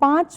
5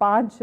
5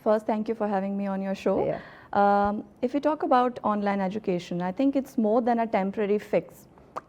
First, thank you for having me on your show. If we talk about online education, I think it's more than a temporary fix.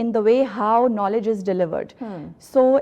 in the way how knowledge is delivered. So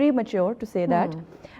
premature to say that.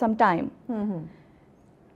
some time.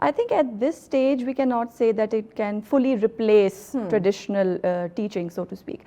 I think at this stage we cannot say that it can fully replace traditional teaching, so to speak.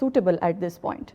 suitable at this point.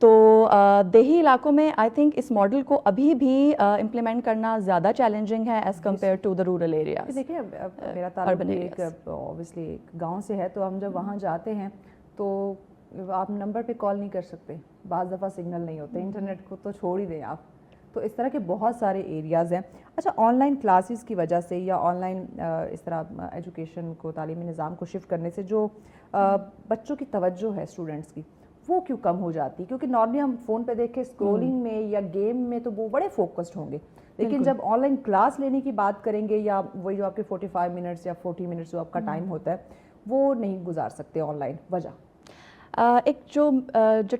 تو دیہی علاقوں میں I think us model کو ابھی بھی implement کرنا زیادہ challenging ہے as compared to the rural areas. دیکھیں میرا تعلق بھی ایک اوبیسلی ایک گاؤں سے ہے, تو ہم جب وہاں جاتے ہیں تو آپ نمبر پہ کال نہیں کر سکتے, بعض دفعہ سگنل نہیں ہوتے, انٹرنیٹ کو تو چھوڑ ہی دیں آپ. تو اس طرح کے بہت سارے ایریاز ہیں. اچھا, آن لائن کلاسز کی وجہ سے یا آن لائن اس طرح ایجوکیشن کو, تعلیمی نظام کو شفٹ کرنے سے جو بچوں کی توجہ ہے اسٹوڈنٹس کی, وہ کیوں کم ہو جاتی ہے؟ کیونکہ نارملی ہم فون پہ دیکھ کے اسکرولنگ میں یا گیم میں تو وہ بڑے فوکسڈ ہوں گے, لیکن جب آن لائن کلاس لینے کی بات کریں گے یا وہی جو آپ کے 45 منٹس یا 40 منٹس جو آپ کا ٹائم ہوتا ہے وہ نہیں گزار سکتے آن لائن, وجہ ایک جو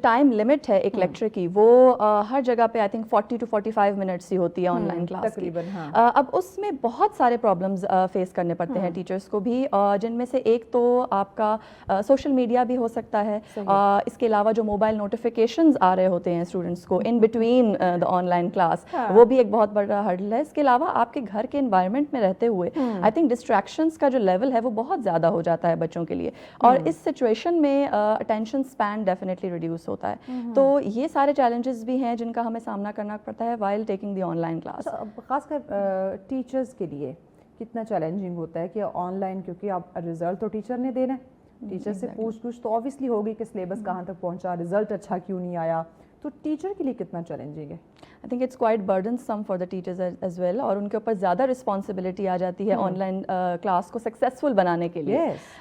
ٹائم لمٹ ہے ایک لیکچر کی, وہ ہر جگہ پہ آئی تھنک 40 to 45 منٹس ہی ہوتی ہے آن لائن کلاس کی. اب اس میں بہت سارے پرابلمز فیس کرنے پڑتے ہیں ٹیچرس کو بھی, جن میں سے ایک تو آپ کا سوشل میڈیا بھی ہو سکتا ہے, اس کے علاوہ جو موبائل نوٹیفیکیشنز آ رہے ہوتے ہیں اسٹوڈنٹس کو in between the on line class, وہ بھی ایک بہت بڑا ہرڈل ہے. اس کے علاوہ آپ کے گھر کے انوائرمنٹ میں رہتے ہوئے آئی تھنک ڈسٹریکشنز کا جو لیول ہے وہ بہت زیادہ ہو جاتا ہے بچوں کے لیے, اور اس سچویشن میں اٹینشن اسپین ڈیفینیٹلی ریڈیوس ہوتا ہے. تو یہ سارے چیلنجز بھی ہیں جن کا ہمیں سامنا کرنا پڑتا ہے while taking the on line class. خاص کر ٹیچرز کے لیے کتنا چیلنجنگ ہوتا ہے کہ آن لائن, کیونکہ اب رزلٹ تو ٹیچر نے دینا ہے, ٹیچر سے پوچھ تو آبویسلی ہوگی کہ سلیبس کہاں تک پہنچا, رزلٹ اچھا کیوں نہیں آیا, تو ٹیچر کے لیے کتنا چیلنجنگ ہے؟ I think it's quite burdensome for the teachers as well, اور ان کے اوپر زیادہ رسپانسبلٹی آ جاتی ہے آن لائن کلاس کو سکسیزفل بنانے کے لیے.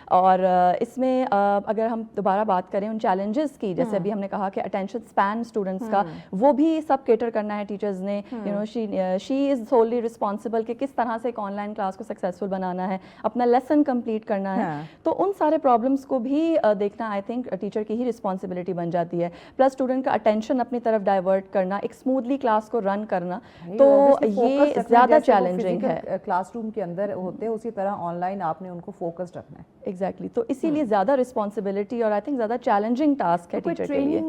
اور اس میں اگر ہم دوبارہ بات کریں ان چیلنجز کی, جیسے ابھی ہم نے کہا کہ اٹینشن اسپین اسٹوڈنٹس کا, وہ بھی سب کیٹر کرنا ہے ٹیچرز نے. شی از سوللی رسپانسبل کہ کس طرح سے ایک آن لائن کلاس کو سکسیزفل بنانا ہے, اپنا لیسن کمپلیٹ کرنا ہے. تو ان سارے پرابلمس کو بھی دیکھنا آئی تھنک ٹیچر کی ہی رسپانسبلٹی بن جاتی ہے. پلس اسٹوڈنٹ کا اٹینشن اپنی طرف ڈائیورٹ کرنا, ایک اسموتھلی کلاس کو رن کرنا, تو یہ زیادہ چیلنجنگ ہے. کلاس روم کے اندر ہوتے ہیں اسی طرح آن لائن آپ نے ان کو فوکسڈ رکھنا ہے. ایگزیکٹلی, تو اسی لیے زیادہ رسپانسبلٹی اور آئی تھنک زیادہ چیلنجنگ ٹاسک ہے ٹیچر کے لیے.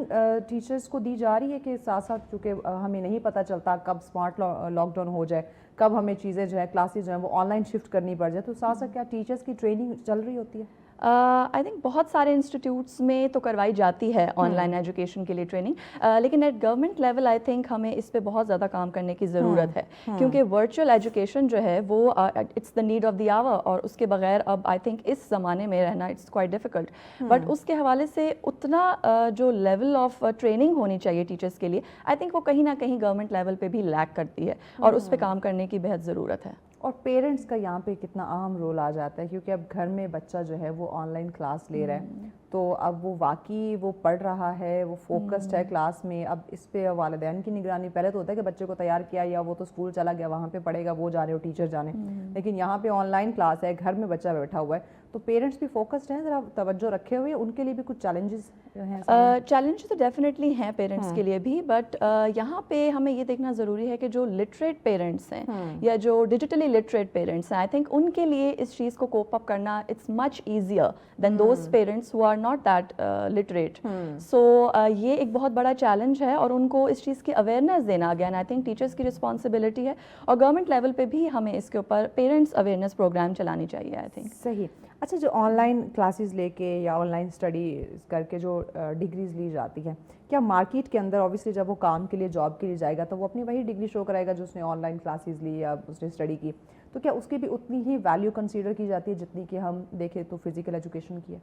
ٹیچرس کو دی جا رہی ہے کہ ساتھ ساتھ, چونکہ ہمیں نہیں پتہ چلتا کب اسمارٹ لاک ڈاؤن ہو جائے, کب ہمیں چیزیں جو ہے کلاسز جو ہیں وہ آن لائن شفٹ کرنی پڑ جائے, تو ساتھ ساتھ کیا ٹیچرس کی ٹریننگ چل رہی ہوتی ہے؟ آئی تھنک بہت سارے انسٹیٹیوٹس میں تو کروائی جاتی ہے آن لائن ایجوکیشن کے لیے ٹریننگ, لیکن at government level I think ہمیں اس پہ بہت زیادہ کام کرنے کی ضرورت ہے, کیونکہ ورچوئل ایجوکیشن جو ہے وہ it's the need of the hour, اور اس کے بغیر اب آئی تھنک اس زمانے میں رہنا اٹس کوائٹ ڈیفیکلٹ. بٹ اس کے حوالے سے اتنا جو لیول آف ٹریننگ ہونی چاہیے ٹیچرس کے لیے, آئی تھنک وہ کہیں نہ کہیں گورنمنٹ لیول پہ بھی لیک کرتی ہے, اور اس پہ کام کرنے کی بہت ضرورت ہے. اور پیرنٹس کا یہاں پہ کتنا اہم رول آ جاتا ہے, کیونکہ اب گھر میں بچہ جو ہے وہ آن لائن کلاس لے رہا ہے, تو اب وہ واقعی وہ پڑھ رہا ہے, وہ فوکسڈ ہے کلاس میں. اب اس پہ والدین کی نگرانی, پہلے تو ہوتا ہے کہ بچے کو تیار کیا یا وہ تو اسکول چلا گیا وہاں پہ پڑھے گا, وہ جانے اور ٹیچر جانے, لیکن یہاں پہ آن لائن کلاس ہے, گھر میں بچہ بیٹھا ہوا ہے, تو پیرنٹس بھی فوکسڈ ہیں, ذرا توجہ رکھے ہوئے, ان کے لیے بھی کچھ چیلنجز ہیں؟ چیلنج تو ڈیفینیٹلی ہیں پیرنٹس کے لیے بھی, بٹ یہاں پہ ہمیں یہ دیکھنا ضروری ہے کہ جو لٹریٹ پیرنٹس ہیں یا جو ڈیجیٹلی لٹریٹ پیرنٹس ہیں, آئی تھنک ان کے لیے اس چیز کو کوپ اپ کرنا it's much easier than those parents who are not that literate. So یہ ایک بہت بڑا چیلنج ہے, اور ان کو اس چیز کی اویئرنیس دینا اگین آئی تھنک ٹیچرس کی رسپانسبلٹی ہے, اور گورنمنٹ لیول پہ بھی ہمیں اس کے اوپر پیرنٹس اویئرنیس پروگرام چلانی چاہیے آئی تھنک. صحیح. اچھا, جو آن لائن کلاسز لے کے یا آن لائن اسٹڈی کر کے جو ڈگریز لی جاتی ہیں, کیا مارکیٹ کے اندر اوبیسلی جب وہ کام کے لیے جاب کے لیے جائے گا تو وہ اپنی وہی ڈگری شو کرائے گا جو اس نے آن لائن کلاسز لی یا اس نے اسٹڈی کی, تو کیا اس کی بھی اتنی ہی ویلیو کنسیڈر کی جاتی ہے جتنی کہ ہم دیکھیں تو فزیکل ایجوکیشن کی ہے؟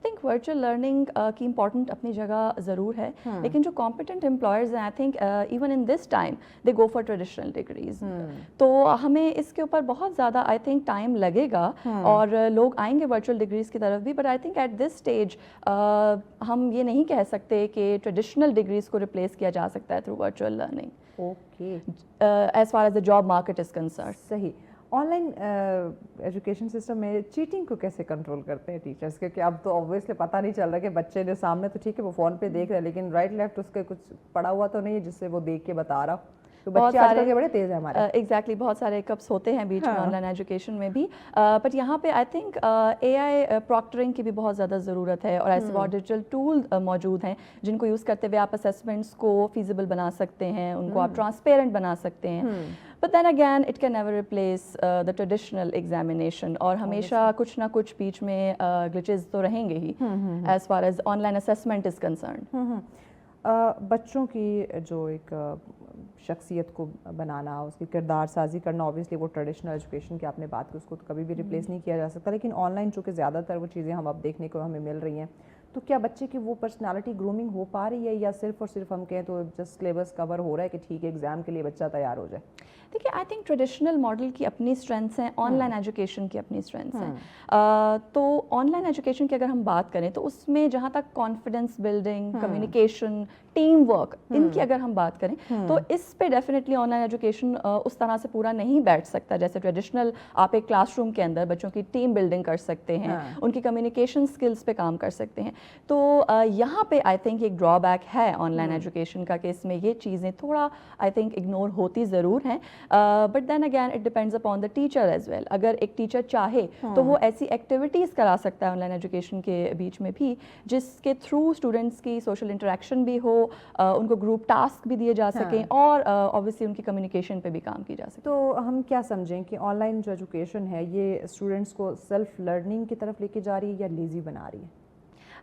آئی تھنک ورچوئل لرننگ کی امپورٹنٹ اپنی جگہ ضرور ہے, لیکن جو کمپیٹنٹ امپلائرز ہیں I think even in this time they go for traditional degrees. تو ہمیں اس کے اوپر بہت زیادہ آئی تھنک ٹائم لگے گا, اور لوگ آئیں گے ورچوئل ڈگریز کی طرف بھی, but I think at this stage ہم یہ نہیں کہہ سکتے کہ ٹریڈیشنل ڈگریز کو ریپلیس کیا جا سکتا ہے through virtual learning. Okay, as far as the job market is concerned. صحیح. آن لائن ایجوکیشن سسٹم میں چیٹنگ کو کیسے کنٹرول کرتے ہیں ٹیچرس؟ کیونکہ اب تو اوبویسلی پتہ نہیں چل رہا کہ بچے نے سامنے تو ٹھیک ہے وہ فون پہ دیکھ رہے ہیں, لیکن رائٹ لیفٹ اس کے کچھ پڑا ہوا تو نہیں ہے جس سے وہ دیکھ کے بتا رہا. تو بچے آج کل کے بڑے تیز ہیں ہمارے. ایگزیکٹلی, بہت سارے کپس ہوتے ہیں بیچ میں آن لائن ایجوکیشن میں بھی, بٹ یہاں پہ I think a I proctoring کی بھی بہت زیادہ ضرورت ہے, اور ایسے بہت ڈیجیٹل ٹول موجود ہیں جن کو یوز کرتے ہوئے آپ اسیسمنٹس کو فیزیبل بنا سکتے ہیں, ان کو آپ ٹرانسپیرنٹ بنا سکتے ہیں. But then again it can never replace the traditional examination, اور ہمیشہ کچھ نہ کچھ بیچ میں گلچز تو رہیں گے ہی as far as online assessment is concerned. بچوں کی جو ایک شخصیت کو بنانا, اس کی کردار سازی کرنا, اوبیسلی وہ ٹریڈیشنل ایجوکیشن کی آپ نے بات کی, اس کو کبھی بھی ریپلیس نہیں کیا جا سکتا, لیکن آن لائن چونکہ زیادہ تر وہ چیزیں ہم اب دیکھنے کو ہمیں مل رہی ہیں, تو کیا بچے کی وہ پرسنالٹی گرومنگ ہو پا رہی ہے, یا صرف اور صرف ہم کہیں تو جسٹ سلیبس کور ہو رہا ہے کہ ٹھیک ہے ایگزام کے لیے بچہ تیار ہو جائے؟ دیکھیے آئی تھنک ٹریڈیشنل ماڈل کی اپنی اسٹرینتھس ہیں, آن لائن ایجوکیشن کی اپنی اسٹرینتھس ہیں. تو آن لائن ایجوکیشن کی اگر ہم بات کریں تو اس میں جہاں تک confidence building, communication, team work, ان کی اگر ہم بات کریں تو اس پہ ڈیفینیٹلی آن لائن ایجوکیشن اس طرح سے پورا نہیں بیٹھ سکتا جیسے ٹریڈیشنل آپ ایک کلاس روم کے اندر بچوں کی ٹیم بلڈنگ کر سکتے ہیں, ان کی کمیونیکیشن اسکلس پہ کام کر سکتے ہیں. تو یہاں پہ آئی تھنک ایک ڈرا بیک ہے آن لائن ایجوکیشن کا کہ اس میں یہ چیزیں تھوڑا آئی تھنک اگنور ہوتی ضرور ہیں, but then again it depends upon the teacher as well. اگر ایک ٹیچر چاہے تو وہ ایسی ایکٹیویٹیز کرا سکتا ہے آن لائن ایجوکیشن کے بیچ میں بھی جس کے تھرو اسٹوڈنٹس کی سوشل انٹریکشن بھی ہو, ان کو گروپ ٹاسک بھی دیے جا سکیں, اور اوبویسلی ان کی کمیونیکیشن پہ بھی کام کی جا سکے. تو ہم کیا سمجھیں کہ آن لائن جو ایجوکیشن ہے یہ اسٹوڈنٹس کو سیلف لرننگ کی طرف لے کے جا رہی ہے یا لیزی بنا رہی ہے؟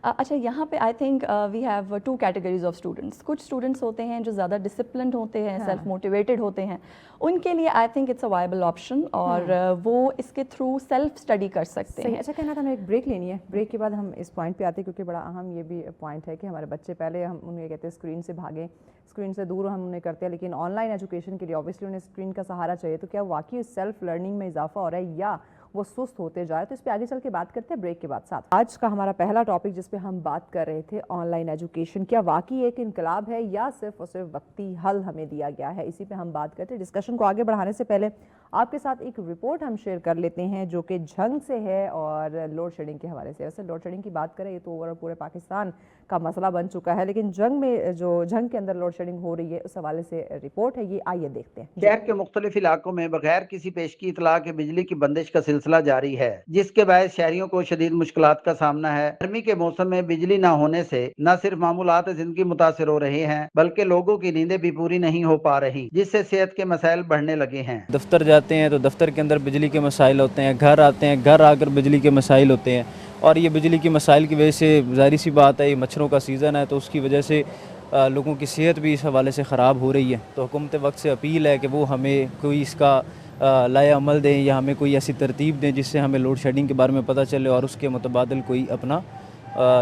اچھا, یہاں پہ I think we have 2 categories of students. کچھ اسٹوڈنٹس ہوتے ہیں جو زیادہ ڈسپلنڈ ہوتے ہیں, سیلف موٹیویٹڈ ہوتے ہیں, ان کے لیے I think it's a viable option, اور وہ اس کے تھرو سیلف اسٹڈی کر سکتے ہیں. اچھا کہنا تھا, ہمیں ایک بریک لینی ہے, بریک کے بعد ہم اس پوائنٹ پہ آتے ہیں کیونکہ بڑا اہم یہ بھی پوائنٹ ہے کہ ہمارے بچے پہلے ہم انہیں کہتے ہیں اسکرین سے بھاگیں, اسکرین سے دور ہم انہیں کرتے ہیں, لیکن آن لائن ایجوکیشن کے لیے اوبیسلی انہیں اسکرین کا سہارا چاہیے. تو کیا واقعی سیلف لرننگ میں اضافہ ہو رہا ہے یا وہ سست ہوتے جا رہے؟ تو اس پہ آگے چل کے بات کرتے ہیں بریک کے بعد. ساتھ آج کا ہمارا پہلا ٹاپک جس پہ ہم بات کر رہے تھے آن لائن ایجوکیشن, کیا واقعی ایک انقلاب ہے یا صرف اور صرف وقتی حل ہمیں دیا گیا ہے, اسی پہ ہم بات کرتے ہیں. ڈسکشن کو آگے بڑھانے سے پہلے آپ کے ساتھ ایک رپورٹ ہم شیئر کر لیتے ہیں جو کہ جھنگ سے ہے اور لوڈ شیڈنگ کے حوالے سے. ویسے لوڈ شیڈنگ کی بات کریں یہ تو اوور پورے پاکستان کا مسئلہ بن چکا ہے, لیکن جنگ میں جو جنگ کے اندر لوڈ شیڈنگ ہو رہی ہے اس حوالے سے رپورٹ ہے, یہ آئیے دیکھتے ہیں. شہر کے مختلف علاقوں میں بغیر کسی پیشگی اطلاع کے بجلی کی بندش کا سلسلہ جاری ہے, جس کے باعث شہریوں کو شدید مشکلات کا سامنا ہے. گرمی کے موسم میں بجلی نہ ہونے سے نہ صرف معمولات زندگی متاثر ہو رہے ہیں بلکہ لوگوں کی نیندیں بھی پوری نہیں ہو پا رہی, جس سے صحت کے مسائل بڑھنے لگے ہیں. دفتر جاتے ہیں تو دفتر کے اندر بجلی کے مسائل ہوتے ہیں, گھر آتے ہیں گھر آ کر بجلی کے مسائل ہوتے ہیں, اور یہ بجلی کے مسائل کی وجہ سے ظاہری سی بات ہے یہ مچھروں کا سیزن ہے تو اس کی وجہ سے لوگوں کی صحت بھی اس حوالے سے خراب ہو رہی ہے. تو حکومت وقت سے اپیل ہے کہ وہ ہمیں کوئی اس کا لائحہ عمل دیں یا ہمیں کوئی ایسی ترتیب دیں جس سے ہمیں لوڈ شیڈنگ کے بارے میں پتہ چلے اور اس کے متبادل کوئی اپنا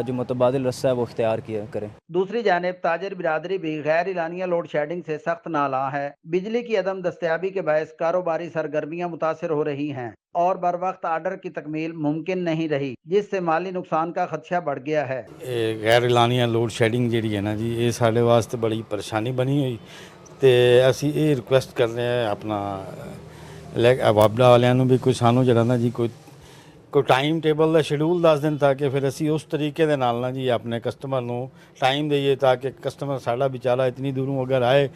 جو متبادل رستہ ہے وہ اختیار کیا کریں. دوسری جانب تاجر برادری بھی غیر اعلانیہ لوڈ شیڈنگ سے سخت نالاں ہے. بجلی کی عدم دستیابی کے باعث کاروباری سرگرمیاں متاثر ہو رہی ہیں اور بر وقت آرڈر کی تکمیل ممکن نہیں رہی, جس سے مالی نقصان کا خدشہ بڑھ گیا ہے. غیر اعلانیہ لوڈ شیڈنگ جیڑی ہے نا جی, یہ سارے واسطے بڑی پریشانی بنی ہوئی تے اسی یہ ریکویسٹ کرنے ہیں اپنا وابڈا والوں نو بھی کوئی سانو جڑا نا جی کوئی ٹائم ٹیبل دا شیڈول دس دن تاکہ پھر اسی اس طریقے دے نال نا جی اپنے کسٹمر نو ٹائم دئیے تاکہ کسٹمر ساڈا بیچارہ اتنی دوروں اگر آئے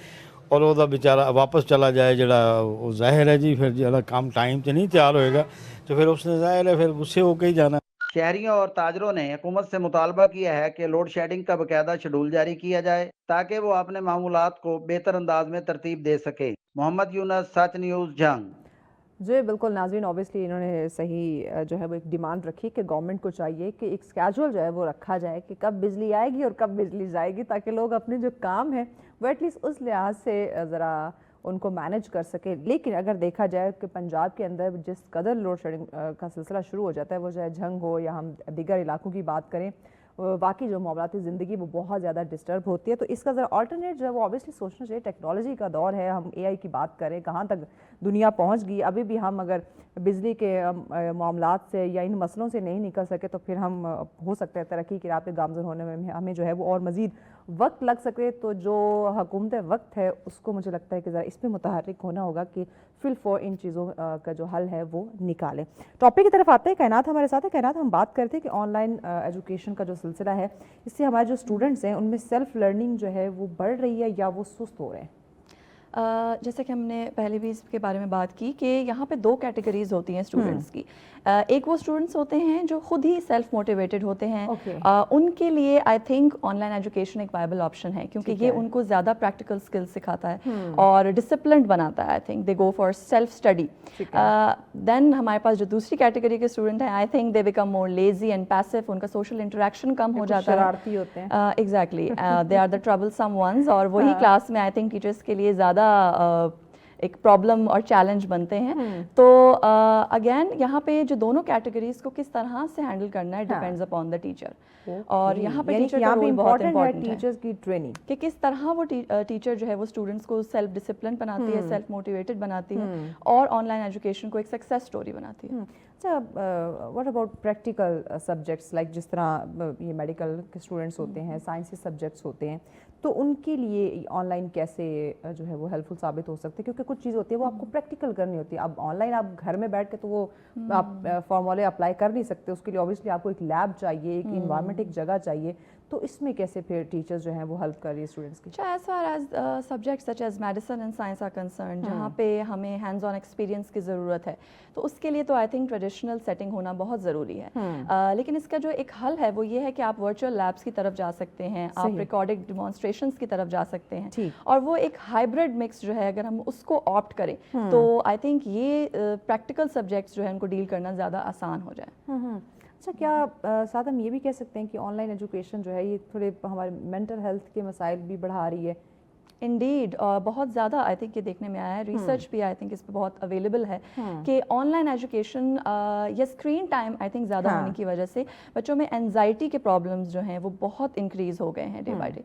اور وہ بیچارہ واپس چلا جائے جڑا وہ ظاہر ہے جی پھر جڑا کام ٹائم سے نہیں تیار ہوئے گا تو پھر اس نے ظاہر ہے پھر غصے ہو کے ہی جانا. شہریوں اور تاجروں نے حکومت سے مطالبہ کیا ہے کہ لوڈ شیڈنگ کا باقاعدہ شیڈول جاری کیا جائے تاکہ وہ اپنے معمولات کو بہتر انداز میں ترتیب دے سکے. محمد یونس, سچ نیوز, جنگ. جی بالکل ناظرین, اوبیسلی انہوں نے صحیح جو ہے وہ ایک ڈیمانڈ رکھی کہ گورنمنٹ کو چاہیے کہ ایک اسکیجول جو ہے وہ رکھا جائے کہ کب بجلی آئے گی اور کب بجلی جائے گی, تاکہ لوگ اپنے جو کام ہے وہ ایٹ لیسٹ اس لحاظ سے ذرا ان کو مینج کر سکے. لیکن اگر دیکھا جائے کہ پنجاب کے اندر جس قدر لوڈ شیڈنگ کا سلسلہ شروع ہو جاتا ہے, وہ چاہے جھنگ ہو یا ہم دیگر علاقوں کی بات کریں, واقعی جو معاملاتی زندگی وہ بہت زیادہ ڈسٹرب ہوتی ہے. تو اس کا ذرا آلٹرنیٹ جو ہے وہ اوبیسلی سوچنا چاہیے. ٹیکنالوجی کا دور ہے, ہم اے آئی کی بات کریں, کہاں تک دنیا پہنچ گئی. ابھی بھی ہم اگر بجلی کے معاملات سے یا ان مسئلوں سے نہیں نکل سکے تو پھر ہم ہو سکتا ہے ترقی کی راہ پہ گامزن ہونے میں ہمیں جو ہے وہ اور مزید وقت لگ سکے. تو جو حکومت وقت ہے اس کو مجھے لگتا ہے کہ ذرا اس پہ متحرک ہونا ہوگا کہ فل فور ان چیزوں کا جو حل ہے وہ نکالیں. ٹاپک کی طرف آتے ہیں. کائنات ہمارے ساتھ ہے. کائنات, ہم بات کرتے ہیں کہ آن لائن ایجوکیشن کا جو سلسلہ ہے اس سے ہمارے جو اسٹوڈنٹس ہیں ان میں سیلف لرننگ جو ہے وہ بڑھ رہی ہے یا وہ سست ہو رہے ہیں؟ جیسے کہ ہم نے پہلے بھی اس کے بارے میں بات کی کہ یہاں پہ 2 کیٹیگریز ہوتی ہیں اسٹوڈنٹس کی. ایک وہ اسٹوڈنٹس ہوتے ہیں جو خود ہی سیلف موٹیویٹڈ ہوتے ہیں, ان کے لیے I think on line education ایک وائبل آپشن ہے, کیونکہ یہ ان کو زیادہ پریکٹیکل اسکل سکھاتا ہے اور ڈسپلنڈ بناتا ہے. I think they go for self study. Then ہمارے پاس جو دوسری کیٹیگری کے اسٹوڈنٹ ہیں, I think they become more lazy and passive, ان کا سوشل انٹریکشن کم ہو جاتا ہے, شرارتی ہوتے ہیں. Exactly, they are the troublesome ones, اور وہی کلاس میں آئی تھنک ٹیچرس کے لیے زیادہ ایک پرابلم اور چیلنج بنتے ہیں. تو اگین یہاں پہ جو دونوں کیٹیگریز کو کس طرح سے ہینڈل کرنا ہے ڈیپینڈز اپون دا ٹیچر. اور یہاں پہ ٹیچر کا رول بہت امپورٹنٹ ہے, ٹیچرز کی ٹریننگ کہ کس طرح وہ ٹیچر جو ہے وہ اسٹوڈنٹس کو سیلف ڈسپلن بناتی ہے, سیلف موٹیویٹڈ بناتی ہے, اور آن لائن ایجوکیشن کو ایک سکسیس اسٹوری بناتی ہے. اچھا, what about practical subjects like جس طرح یہ میڈیکل کے اسٹوڈنٹس ہوتے ہیں, سائنسی سبجیکٹس ہوتے ہیں, تو ان کے لیے آن لائن کیسے جو ہے وہ ہیلپ فل ثابت ہو سکتے ہیں؟ کیونکہ کچھ چیز ہوتی ہے وہ آپ کو پریکٹیکل کرنی ہوتی ہے. اب آن لائن آپ گھر میں بیٹھ کے تو وہ آپ فارمولے اپلائی کر نہیں سکتے, اس کے لیے اوبیسلی آپ کو ایک لیب چاہیے, ایک انوائرمنٹ, ایک جگہ چاہیے. تو اس میں کیسے پھر ٹیچرز جو ہیں وہ ہیلپ کر رہی ہے اسٹوڈنٹس کی؟ As far as subjects such as medicine and science are concern, جہاں پہ ہمیں ہینڈز آن ایکسپیرینس کی ضرورت ہے, تو اس کے لیے تو آئی تھنک ٹریڈیشنل سیٹنگ ہونا بہت ضروری ہے. لیکن اس کا جو ایک حل ہے وہ یہ ہے کہ آپ ورچوئل لیبس کی طرف جا سکتے ہیں, آپ ریکارڈڈ ڈیمانسٹریشنس کی طرف جا سکتے ہیں, اور وہ ایک ہائبرڈ مکس جو ہے اگر ہم اس کو آپٹ کریں تو آئی تھنک یہ پریکٹیکل سبجیکٹس جو ہے ان کو ڈیل کرنا زیادہ آسان ہو جائے. اچھا, کیا ساتھ ہم یہ بھی کہہ سکتے ہیں کہ آن لائن ایجوکیشن جو ہے یہ تھوڑے ہمارے مینٹل ہیلتھ کے مسائل بھی بڑھا رہی ہے؟ انڈیڈ, بہت زیادہ آئی تھنک یہ دیکھنے میں آیا ہے, ریسرچ بھی آئی تھنک اس پہ بہت اویلیبل ہے کہ آن لائن ایجوکیشن یا اسکرین ٹائم آئی تھنک زیادہ ہونے کی وجہ سے بچوں میں اینزائٹی کے پرابلمس جو ہیں وہ بہت انکریز ہو گئے ہیں ڈے بائی ڈے.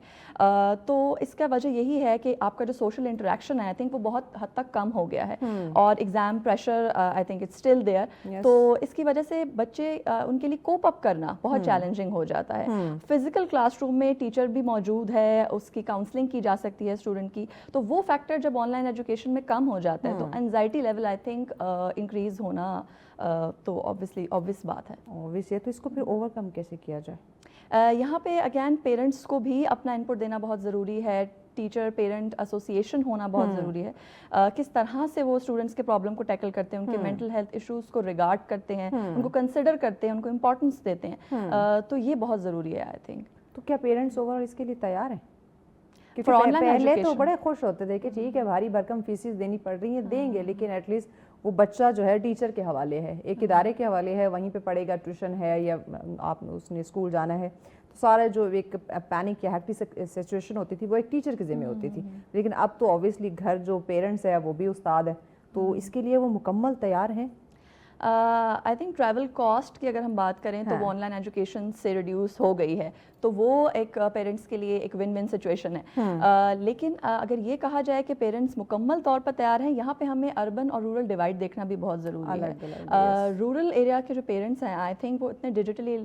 تو اس کا وجہ یہی ہے کہ آپ کا جو سوشل انٹریکشن ہے آئی تھنک وہ بہت حد تک کم ہو گیا ہے, اور exam pressure I think it's still there. تو اس کی وجہ سے بچے ان کے لیے کوپ اپ کرنا بہت چیلنجنگ ہو جاتا ہے. فزیکل کلاس روم میں ٹیچر بھی موجود ہے, اس کی کاؤنسلنگ کی جا سکتی ہے اسٹوڈنٹ کی, تو وہ فیکٹر جب آن لائن ایجوکیشن میں کم ہو جاتا ہے تو anxiety level I think increase ہونا تو obvious بات ہے. تو اس کو پھر اوور کم کیسے کیا جائے؟ یہاں پہ اگین پیرنٹس کو بھی اپنا انپٹ دینا بہت ضروری ہے, ٹیچر پیرنٹ ایسوسیشن ہونا بہت ضروری ہے. کس طرح سے وہ اسٹوڈنٹس کے پرابلم کو ٹیکل کرتے ہیں, ان کے مینٹل ہیلتھ ایشوز کو ریگارڈ کرتے ہیں, ان کو کنسیڈر کرتے ہیں, ان کو امپورٹنس دیتے ہیں, تو یہ بہت ضروری ہے آئی تھنک. تو کیا پیرنٹس اوور اس کے لیے تیار ہیں؟ پہلے تو بڑے خوش ہوتے تھے کہ ٹھیک ہے بھاری بھرکم فیسز دینی پڑ رہی ہیں, دیں گے, لیکن ایٹ لیسٹ وہ بچہ جو ہے ٹیچر کے حوالے ہے, ایک ادارے کے حوالے ہے, وہیں پہ پڑھے گا, ٹیوشن ہے یا آپ اس نے اسکول جانا ہے, تو سارا جو ایک پینک یا ہیکٹک سچویشن ہوتی تھی وہ ایک ٹیچر کے ذمہ ہوتی تھی. لیکن اب تو اوبیسلی گھر جو پیرنٹس ہے وہ بھی استاد ہے, تو اس کے لیے وہ مکمل تیار ہیں. آئی تھنک ٹریول کاسٹ کی اگر ہم بات کریں تو وہ آن لائن ایجوکیشن سے ریڈیوس ہو گئی ہے, تو وہ ایک پیرنٹس کے لیے ایک ون ون سچویشن ہے. لیکن اگر یہ کہا جائے کہ پیرنٹس مکمل طور پر تیار ہیں, یہاں پہ ہمیں اربن اور رورل ڈیوائڈ دیکھنا بھی بہت ضروری ہے. رورل ایریا کے جو پیرنٹس ہیں آئی تھنک وہ اتنے ڈیجیٹلی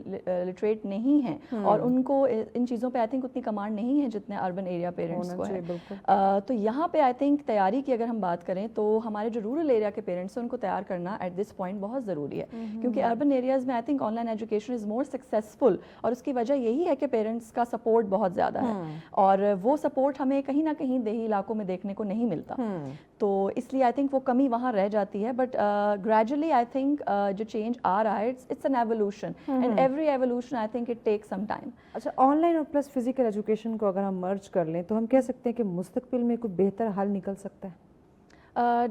لٹریٹ نہیں ہیں, اور ان کو ان چیزوں پہ آئی تھنک اتنی کمانڈ نہیں ہے جتنے اربن ایریا پیرنٹس کو ہے. تو یہاں پہ آئی تھنک تیاری کی اگر ہم بات کریں تو ہمارے جو رورل ایریا کے پیرنٹس ہیں ان کو تیار کرنا ایٹ دس پوائنٹ بہت ضروری ہے, کیونکہ اربن ایریاز میں I think on line education is more successful, اور اس کی وجہ یہی ہے کہ پیرنٹس کا سپورٹ بہت زیادہ ہے, اور وہ سپورٹ ہمیں کہیں نہ کہیں دیہی علاقوں میں دیکھنے کو نہیں ملتا. تو اس لیے آئی تھنک وہ کمی وہاں رہ جاتی ہے. بٹ گریجولی آئی تھنک جو چینج آ رہا ہے it's an evolution, and every evolution I think it take some time. اچھا, آن لائن اور پلس فزیکل ایجوکیشن کو اگر ہم مرج کر لیں تو ہم کہہ سکتے ہیں کہ مستقبل میں کوئی بہتر حل نکل سکتا ہے؟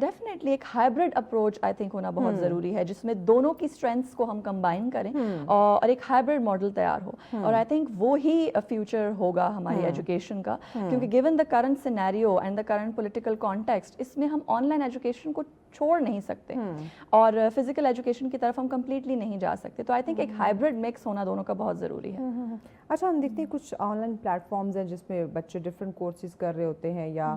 ڈیفینیٹلی ایک ہائبرڈ اپروچ آئی تھنک ہونا بہت ضروری ہے, جس میں دونوں کی اسٹرینتھس کو ہم کمبائن کریں اور ایک ہائبرڈ ماڈل تیار ہو. اور آئی تھنک وہی فیوچر ہوگا ہماری ایجوکیشن کا, کیونکہ given the current scenario and the current political context, اس میں ہم آن لائن ایجوکیشن کو چھوڑ نہیں سکتے اور فزیکل ایجوکیشن کی طرف ہم کمپلیٹلی نہیں جا سکتے. تو آئی تھنک ایک ہائبرڈ مکس ہونا دونوں کا بہت ضروری ہے. اچھا, ہم دیکھتے ہیں کچھ آن لائن پلیٹ فارمز ہیں جس میں بچے ڈفرینٹ کورسز کر رہے ہوتے ہیں, یا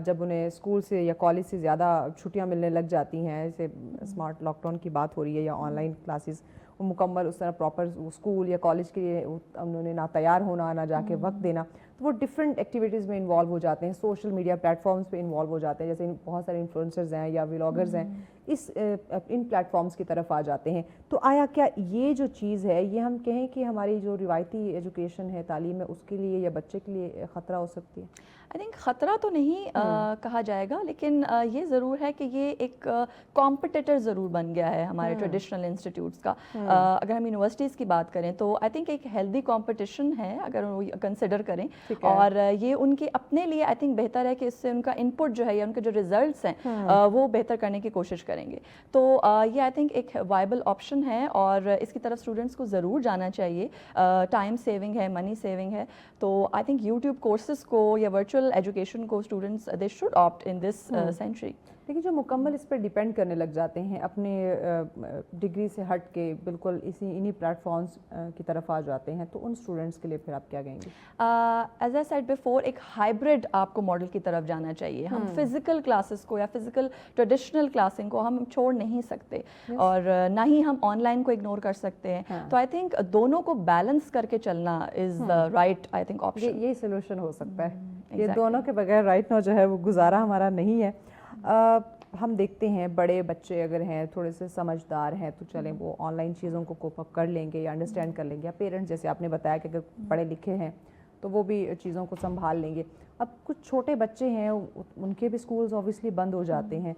جب انہیں اسکول سے یا کالج سے زیادہ چھٹیاں ملنے لگ جاتی ہیں, جیسے اسمارٹ لاک ڈاؤن کی بات ہو رہی ہے, یا آن لائن کلاسز, وہ مکمل اس طرح پراپر اسکول یا کالج کے لیے انہوں نے نہ تیار ہونا, نہ جا کے وقت دینا, تو تو وہ ڈفرینٹ ایکٹیویٹیز میں انوالو ہو جاتے ہیں, سوشل میڈیا پلیٹ فارمس پہ انوالو ہو جاتے ہیں, جیسے بہت سارے انفلوئنسرز ہیں یا ولاگرز ہیں ان پلیٹ فارمس کی طرف آ جاتے ہیں. تو آیا کیا یہ جو چیز ہے یہ ہم کہیں کہ ہماری جو روایتی ایجوکیشن ہے, تعلیم ہے, اس کے لیے یا بچے کے لیے خطرہ ہو سکتی ہے؟ آئی تھنک خطرہ تو نہیں کہا جائے گا, لیکن یہ ضرور ہے کہ یہ ایک کمپٹیٹر ضرور بن گیا ہے ہمارے ٹریڈیشنل انسٹیٹیوٹس کا. اگر ہم یونیورسٹیز کی بات کریں تو آئی تھنک ایک ہیلدی کمپٹیشن ہے اگر وہ کنسیڈر کریں, اور یہ ان کے اپنے لیے آئی تھنک بہتر ہے کہ اس سے ان کا انپٹ جو ہے یا ان کے جو ریزلٹس ہیں وہ بہتر کرنے کی کوشش کریں گے. تو یہ آئی تھنک ایک وائبل آپشن ہے اور اس کی طرف اسٹوڈنٹس کو ضرور جانا چاہیے. ٹائم سیونگ ہے, منی سیونگ ہے, تو آئی تھنک یوٹیوب کورسز کو یا ورچوئل ایجوکیشن کو students they should opt in this century. لیکن جو مکمل اس پہ ڈیپینڈ کرنے لگ جاتے ہیں, اپنے ڈگری سے ہٹ کے بالکل انہی پلیٹ فارمس کی طرف آ جاتے ہیں, تو ان اسٹوڈنٹس کے لیے پھر آپ کیا کہیں گے؟ ایز آئی سیڈ بیفور, ایک ہائبرڈ آپ کو ماڈل کی طرف جانا چاہیے. ہم فزیکل کلاسز کو یا فزیکل ٹریڈیشنل کلاسنگ کو ہم چھوڑ نہیں سکتے, اور نہ ہی ہم آن لائن کو اگنور کر سکتے ہیں. تو آئی تھنک دونوں کو بیلنس کر کے چلنا is the right I think option. یہی سولوشن ہو سکتا ہے. یہ دونوں کے بغیر رائٹ نو جو ہے وہ گزارا ہمارا نہیں ہے. ہم دیکھتے ہیں بڑے بچے اگر ہیں تھوڑے سے سمجھدار ہیں تو چلیں وہ آن لائن چیزوں کو کوپ اپ کر لیں گے یا انڈرسٹینڈ کر لیں گے, یا پیرنٹس جیسے آپ نے بتایا کہ اگر پڑھے لکھے ہیں تو وہ بھی چیزوں کو سنبھال لیں گے. اب کچھ چھوٹے بچے ہیں, ان کے بھی اسکولز اوبیسلی بند ہو جاتے ہیں,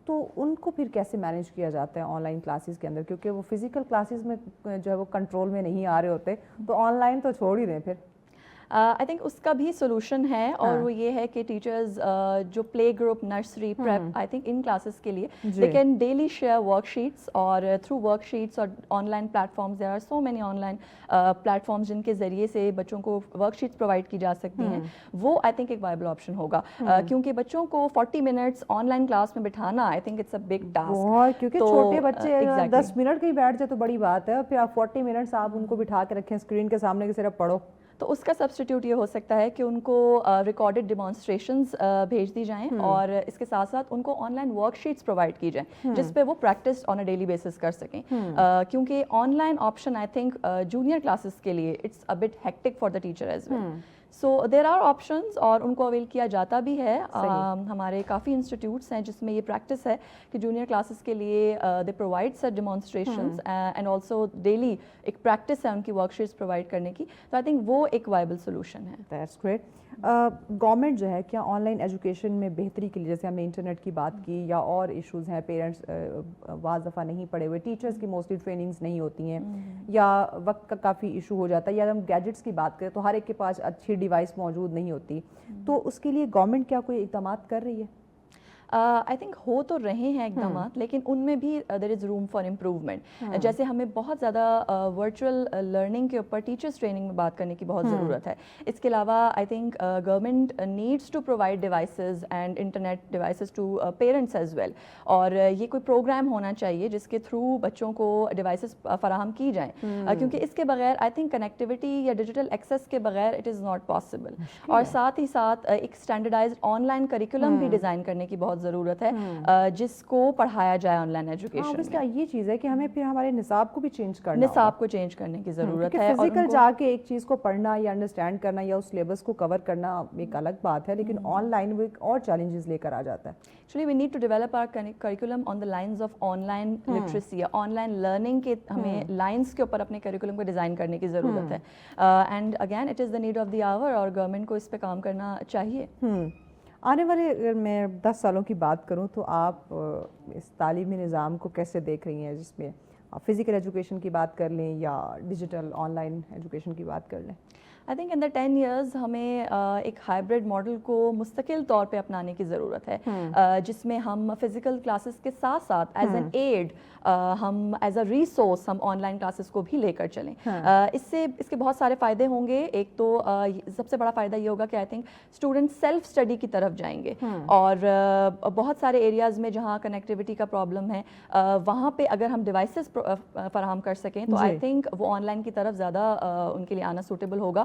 تو ان کو پھر کیسے مینیج کیا جاتا ہے آن لائن کلاسز کے اندر, کیونکہ وہ فزیکل کلاسز میں جو ہے وہ کنٹرول میں نہیں آ رہے ہوتے, تو آن لائن تو چھوڑ ہی دیں پھر. آئی تھنک اس کا بھی سولوشن ہے, اور وہ یہ ہے کہ ٹیچرز جو playgroup, nursery, prep, I think ان کلاسز کے لیے they can daily share worksheets, اور تھرو ورک شیٹس اور online platforms, there are so many online platforms جن کے ذریعے سے بچوں کو ورک شیٹس پرووائڈ کی جا سکتی ہیں. وہ آئی تھنک ایک وائبل آپشن ہوگا, کیونکہ بچوں کو 40 منٹس آن لائن کلاس میں بٹھانا I think it's a big task. کیونکہ چھوٹے بچے 10 منٹ کہیں بیٹھ جائے تو بڑی بات ہے, پھر آپ 40 منٹس آپ ان کو بٹھا کے رکھیں اسکرین کے سامنے کہ صرف پڑھو. تو اس کا سبسٹیٹیوٹ یہ ہو سکتا ہے کہ ان کو ریکارڈڈ ڈیمانسٹریشنز بھیج دی جائیں, اور اس کے ساتھ ساتھ ان کو online worksheets provide کی جائیں جس پہ وہ practice on a daily basis کر سکیں. کیونکہ online option I think junior classes کے لیے it's a bit hectic for the teacher as well. So there are options, اور ان کو اویل کیا جاتا بھی ہے. ہمارے کافی انسٹیٹیوٹس ہیں جس میں یہ پریکٹس ہے کہ جونیئر کلاسز کے لیے they provide such demonstrations and also daily ایک پریکٹس ہے ان کی ورک شیٹس پرووائڈ کرنے کی. تو آئی تھنک وہ ایک وائبل سولوشن ہے. That's great. گورنمنٹ جو ہے کیا آن لائن ایجوکیشن میں بہتری کے لیے, جیسے ہم نے انٹرنیٹ کی بات کی یا اور ایشوز ہیں, پیرنٹس بعض دفعہ نہیں پڑھے ہوئے, ٹیچرس کی موسٹلی ٹریننگز نہیں ہوتی ہیں, یا وقت کا کافی ایشو ہو جاتا ہے, یا ہم گیجٹس کی بات کریں تو ہر ایک کے پاس اچھی ڈیوائس موجود نہیں ہوتی, تو اس کے لیے گورنمنٹ کیا کوئی اقدامات کر رہی ہے؟ آئی تھنک ہو تو رہے ہیں اقدامات, لیکن ان میں بھی دیر از روم فار امپروومنٹ. جیسے ہمیں بہت زیادہ ورچوئل لرننگ کے اوپر ٹیچرس ٹریننگ میں بات کرنے کی بہت ضرورت ہے. اس کے علاوہ I think government needs to provide devices and internet devices to parents as well, اور یہ کوئی پروگرام ہونا چاہیے جس کے تھرو بچوں کو ڈیوائسز فراہم کی جائیں, کیونکہ اس کے بغیر آئی تھنک کنیکٹیوٹی یا ڈیجیٹل ایکسیس کے بغیر اٹ از ناٹ پاسبل. اور ساتھ ہی ساتھ ایک اسٹینڈرڈائزڈ آن لائن کریکولم بھی ڈیزائن کرنے کی بہت ضرورت ہے جس کو پڑھایا جائے آن لائن ایجوکیشن. اس کا یہ چیز ہے کہ ہمیں پھر ہمارے نصاب کو بھی چینج کرنا, نصاب کو چینج کرنے کی ضرورت ہے. فزیکل جا کے ایک چیز کو پڑھنا یا انڈرسٹینڈ کرنا یا اس سلیبس کو کور کرنا ایک الگ بات ہے, لیکن آن لائن وہ ایک اور چیلنجز لے کر آ جاتا ہے. Actually we need to develop our curriculum on the lines of online literacy یا آن لائن لرننگ کے, ہمیں لائنس کے اوپر اپنے کریکولم کو ڈیزائن کرنے کی ضرورت ہے. And again it is the need of the hour, اور گورنمنٹ کو اس پہ کام کرنا چاہیے. آنے والے اگر میں 10 سالوں کی بات کروں تو آپ اس تعلیمی نظام کو کیسے دیکھ رہی ہیں, جس میں فزیکل ایجوکیشن کی بات کر لیں یا ڈیجیٹل آن لائن ایجوکیشن کی بات کر لیں؟ آئی تھنک ان دا 10 years ہمیں ایک ہائبرڈ ماڈل کو مستقل طور پہ اپنانے کی ضرورت ہے, جس میں ہم فزیکل کلاسز کے ساتھ ساتھ ایز این ایڈ, ہم ایز اے ریسورس ہم آن لائن کلاسز کو بھی لے کر چلیں. اس کے بہت سارے فائدے ہوں گے. ایک تو سب سے بڑا فائدہ یہ ہوگا کہ I think student self study کی طرف جائیں گے, اور بہت سارے ایریاز میں جہاں کنیکٹیوٹی کا پرابلم ہے وہاں پہ اگر ہم ڈیوائسز فراہم کر سکیں تو آئی تھنک وہ آن لائن کی طرف زیادہ ان کے لیے آنا سوٹیبل ہوگا.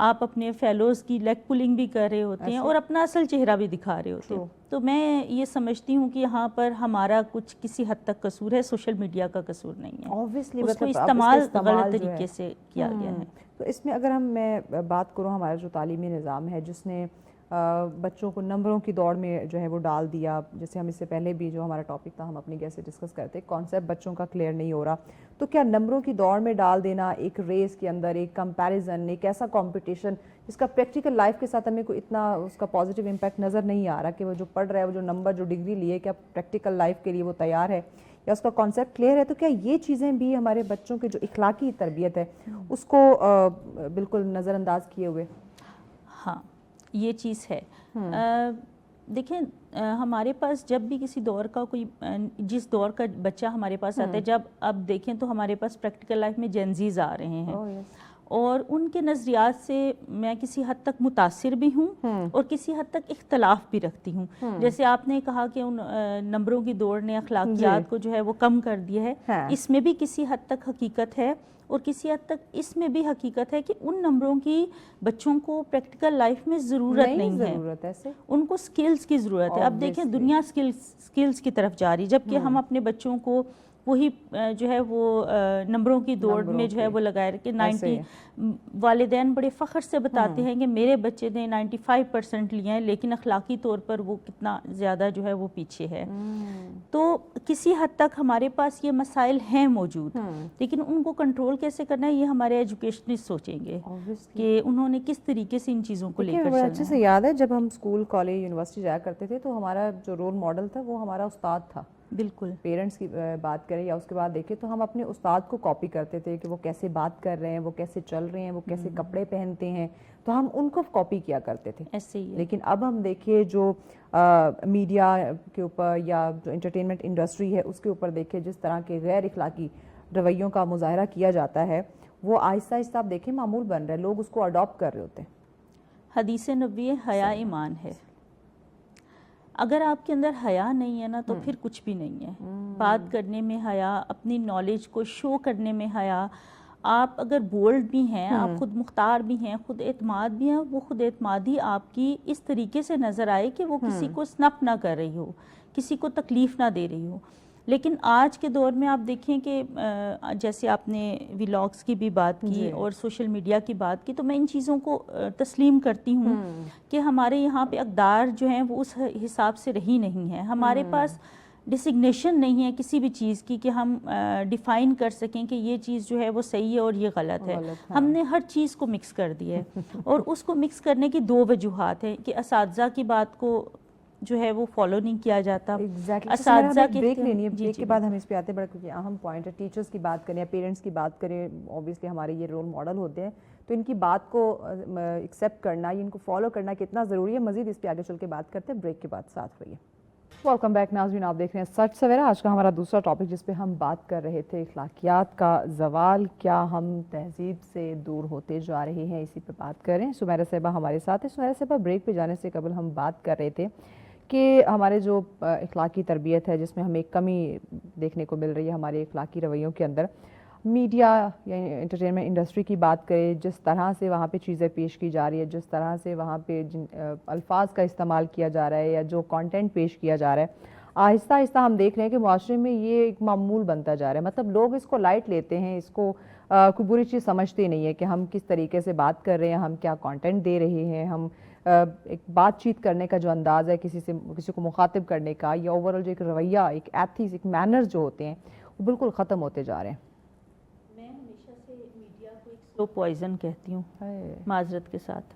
آپ اپنے فیلوز کی لیگ پولنگ بھی کر رہے ہوتے ہیں اور اپنا اصل چہرہ بھی دکھا رہے ہوتے ہیں. تو میں یہ سمجھتی ہوں کہ یہاں پر ہمارا کچھ کسی حد تک قصور ہے, سوشل میڈیا کا قصور نہیں ہے, اس کو استعمال غلط طریقے سے کیا گیا ہے. تو اس میں اگر میں بات کروں, ہمارا جو تعلیمی نظام ہے جس نے بچوں کو نمبروں کی دوڑ میں جو ہے وہ ڈال دیا, جیسے ہم اس سے پہلے بھی جو ہمارا ٹاپک تھا ہم اپنی گیس سے ڈسکس کرتے, کانسیپٹ بچوں کا کلیئر نہیں ہو رہا, تو کیا نمبروں کی دوڑ میں ڈال دینا ایک ریس کے اندر, ایک کمپیریزن, ایک ایسا کمپٹیشن جس کا پریکٹیکل لائف کے ساتھ ہمیں کوئی اتنا اس کا پازیٹیو امپیکٹ نظر نہیں آ رہا کہ وہ جو پڑھ رہا ہے, وہ جو نمبر جو ڈگری لیے, کیا پریکٹیکل لائف کے لیے وہ تیار ہے یا اس کا کانسیپٹ کلیئر ہے, تو کیا یہ چیزیں بھی ہمارے بچوں کے جو اخلاقی تربیت ہے اس کو بالکل نظر انداز کیے ہوئے؟ ہاں یہ چیز ہے. دیکھیں ہمارے پاس جب بھی کسی دور کا کوئی, جس دور کا بچہ ہمارے پاس آتا ہے, جب اب دیکھیں تو ہمارے پاس پریکٹیکل لائف میں جینزیز آ رہے ہیں اور ان کے نظریات سے میں کسی حد تک متاثر بھی ہوں اور کسی حد تک اختلاف بھی رکھتی ہوں. جیسے آپ نے کہا کہ ان نمبروں کی دوڑ نے اخلاقیات کو جو ہے وہ کم کر دیا ہے, اس میں بھی کسی حد تک حقیقت ہے, اور کسی حد تک اس میں بھی حقیقت ہے کہ ان نمبروں کی بچوں کو پریکٹیکل لائف میں ضرورت نہیں ہے, ان کو سکلز کی ضرورت ہے. اب دیکھیں دنیا سکلز کی طرف جا رہی, جبکہ ہم اپنے بچوں کو وہی جو ہے وہ نمبروں کی دوڑ میں جو ہے وہ لگائے کہ 90, والدین بڑے فخر سے بتاتے ہیں کہ میرے بچے نے 95% لیے ہیں, لیکن اخلاقی طور پر وہ کتنا زیادہ جو ہے وہ پیچھے ہے. تو کسی حد تک ہمارے پاس یہ مسائل ہیں موجود, لیکن ان کو کنٹرول کیسے کرنا ہے یہ ہمارے ایجوکیشنسٹ سوچیں گے کہ انہوں نے کس طریقے سے ان چیزوں کو لے کر چلنا ہے. اچھے سے یاد ہے جب ہم اسکول, کالج, یونیورسٹی جایا کرتے تھے تو ہمارا جو رول ماڈل تھا وہ ہمارا استاد تھا. بالکل پیرنٹس کی بات کریں یا اس کے بعد دیکھیں تو ہم اپنے استاد کو کاپی کرتے تھے کہ وہ کیسے بات کر رہے ہیں, وہ کیسے چل رہے ہیں, وہ کیسے کپڑے پہنتے ہیں, تو ہم ان کو کاپی کیا کرتے تھے. ایسے ہی. لیکن اب ہم دیکھیں جو میڈیا کے اوپر یا جو انٹرٹینمنٹ انڈسٹری ہے اس کے اوپر دیکھیں جس طرح کے غیر اخلاقی رویوں کا مظاہرہ کیا جاتا ہے, وہ آہستہ آہستہ آپ دیکھیں معمول بن رہا ہے, لوگ اس کو اڈاپٹ کر رہے ہوتے ہیں. حدیث نبوی حیا ایمان ہے. اگر آپ کے اندر حیا نہیں ہے نا تو پھر کچھ بھی نہیں ہے. بات کرنے میں حیا, اپنی نالج کو شو کرنے میں حیا, آپ اگر بولڈ بھی ہیں, آپ خود مختار بھی ہیں, خود اعتماد بھی ہیں, وہ خود اعتمادی آپ کی اس طریقے سے نظر آئے کہ وہ کسی کو سنپ نہ کر رہی ہو, کسی کو تکلیف نہ دے رہی ہو. لیکن آج کے دور میں آپ دیکھیں کہ جیسے آپ نے ولاگس کی بھی بات کی اور سوشل میڈیا کی بات کی, تو میں ان چیزوں کو تسلیم کرتی ہوں کہ ہمارے یہاں پہ اقدار جو ہیں وہ اس حساب سے رہی نہیں ہے. ہمارے پاس ڈسگنیشن نہیں ہے کسی بھی چیز کی کہ ہم ڈیفائن کر سکیں کہ یہ چیز جو ہے وہ صحیح ہے اور یہ غلط ہے. ہم نے ہر چیز کو مکس کر دیا ہے, اور اس کو مکس کرنے کی دو وجوہات ہیں کہ اساتذہ کی بات کو جو ہے وہ فالو نہیں کیا جاتا. اساتذہ کی بریک لینی ہے, بریک کے بعد ہم اس پہ آتے ہیں. بڑا کیونکہ اہم پوائنٹ ہے, ٹیچرز کی بات کریں یا پیرنٹس کی بات کریں, اوبیسلی ہمارے یہ رول ماڈل ہوتے ہیں, تو ان کی بات کو ایکسیپٹ کرنا یا ان کو فالو کرنا کتنا ضروری ہے, مزید اس پہ آگے چل کے بات کرتے ہیں. بریک کے بعد ساتھ رہیے. ویلکم بیک ناظرین, آپ دیکھ رہے ہیں سچ سویرا. آج کا ہمارا دوسرا ٹاپک جس پہ ہم بات کر رہے تھے اخلاقیات کا زوال, کیا ہم تہذیب سے دور ہوتے جا رہے ہیں, اسی پہ بات کر رہے ہیں. سمیرہ صاحبہ ہمارے ساتھ ہے. سمیرہ صاحبہ, بریک پہ جانے سے قبل ہم بات کر رہے تھے کہ ہمارے جو اخلاقی تربیت ہے جس میں ہمیں ایک کمی دیکھنے کو مل رہی ہے ہمارے اخلاقی رویوں کے اندر. میڈیا یا انٹرٹینمنٹ انڈسٹری کی بات کریں, جس طرح سے وہاں پہ چیزیں پیش کی جا رہی ہے, جس طرح سے وہاں پہ جن الفاظ کا استعمال کیا جا رہا ہے یا جو کانٹینٹ پیش کیا جا رہا ہے, آہستہ آہستہ ہم دیکھ رہے ہیں کہ معاشرے میں یہ ایک معمول بنتا جا رہا ہے. مطلب لوگ اس کو لائٹ لیتے ہیں, اس کو کوئی بری چیز سمجھتے نہیں ہے کہ ہم کس طریقے سے بات کر رہے ہیں, ہم کیا کانٹینٹ دے رہے ہیں, ہم ایک بات چیت کرنے کا جو انداز ہے کسی کو مخاطب کرنے کا, یا اوورآل جو ایک رویہ, ایک ایتھکس, ایک مینرز جو ہوتے ہیں وہ بالکل ختم ہوتے جا رہے ہیں. میں ہمیشہ سے میڈیا کو ایک سلو پوائزن کہتی ہوں, معذرت کے ساتھ.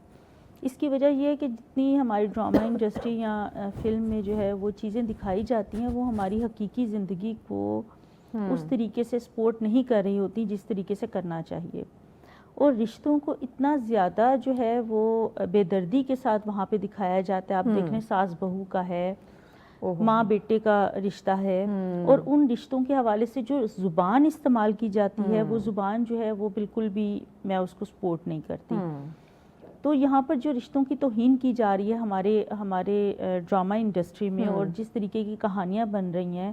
اس کی وجہ یہ ہے کہ جتنی ہماری ڈرامہ انڈسٹری یا فلم میں جو ہے وہ چیزیں دکھائی جاتی ہیں, وہ ہماری حقیقی زندگی کو اس طریقے سے سپورٹ نہیں کر رہی ہوتی جس طریقے سے کرنا چاہیے. اور رشتوں کو اتنا زیادہ جو ہے وہ بے دردی کے ساتھ وہاں پہ دکھایا جاتا ہے. آپ دیکھ رہے ہیں ساس بہو کا ہے, ماں بیٹے کا رشتہ ہے, اور ان رشتوں کے حوالے سے جو زبان استعمال کی جاتی ہے وہ زبان جو ہے وہ بالکل بھی میں اس کو سپورٹ نہیں کرتی. تو یہاں پر جو رشتوں کی توہین کی جا رہی ہے ہمارے ڈرامہ انڈسٹری میں, اور جس طریقے کی کہانیاں بن رہی ہیں,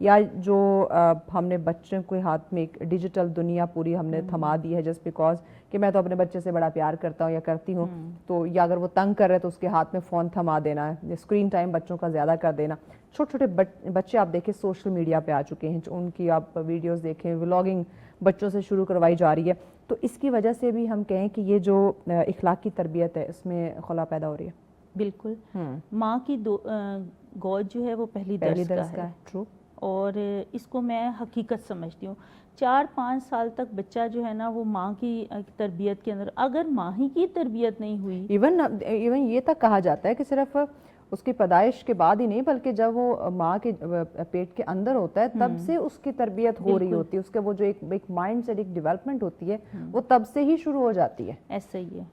یا جو ہم نے بچوں کے ہاتھ میں ایک ڈیجیٹل دنیا پوری ہم نے تھما دی ہے جسٹ بیکاز کہ میں تو اپنے بچے سے بڑا پیار کرتا ہوں یا کرتی ہوں, تو یا اگر وہ تنگ کر رہے تو اس کے ہاتھ میں فون تھما دینا ہے, اسکرین ٹائم بچوں کا زیادہ کر دینا. چھوٹے چھوٹے بچے آپ دیکھیں سوشل میڈیا پہ آ چکے ہیں, ان کی آپ ویڈیوز دیکھیں, ولاگنگ بچوں سے شروع کروائی جا رہی ہے. تو اس کی وجہ سے بھی ہم کہیں کہ یہ جو اخلاقی تربیت ہے اس میں خلا پیدا ہو رہی ہے. بالکل, ماں کی گود جو ہے وہ پہلی درس کا ہے. ٹرو. اور اس کو میں حقیقت سمجھتی ہوں. 4-5 سال تک بچہ جو ہے نا وہ ماں کی تربیت کے اندر, اگر ماں ہی کی تربیت نہیں ہوئی, ایون یہ تک کہا جاتا ہے کہ صرف اس کی پیدائش کے بعد ہی نہیں بلکہ جب وہ ماں کے پیٹ کے اندر ہوتا ہے تب سے اس کی تربیت ہو رہی ہوتی ہے, اس کے وہ جو ایک مائنڈ سے ایک ڈیولپمنٹ ہوتی ہے وہ تب سے ہی شروع ہو جاتی ہے. ایسا ہی ہے.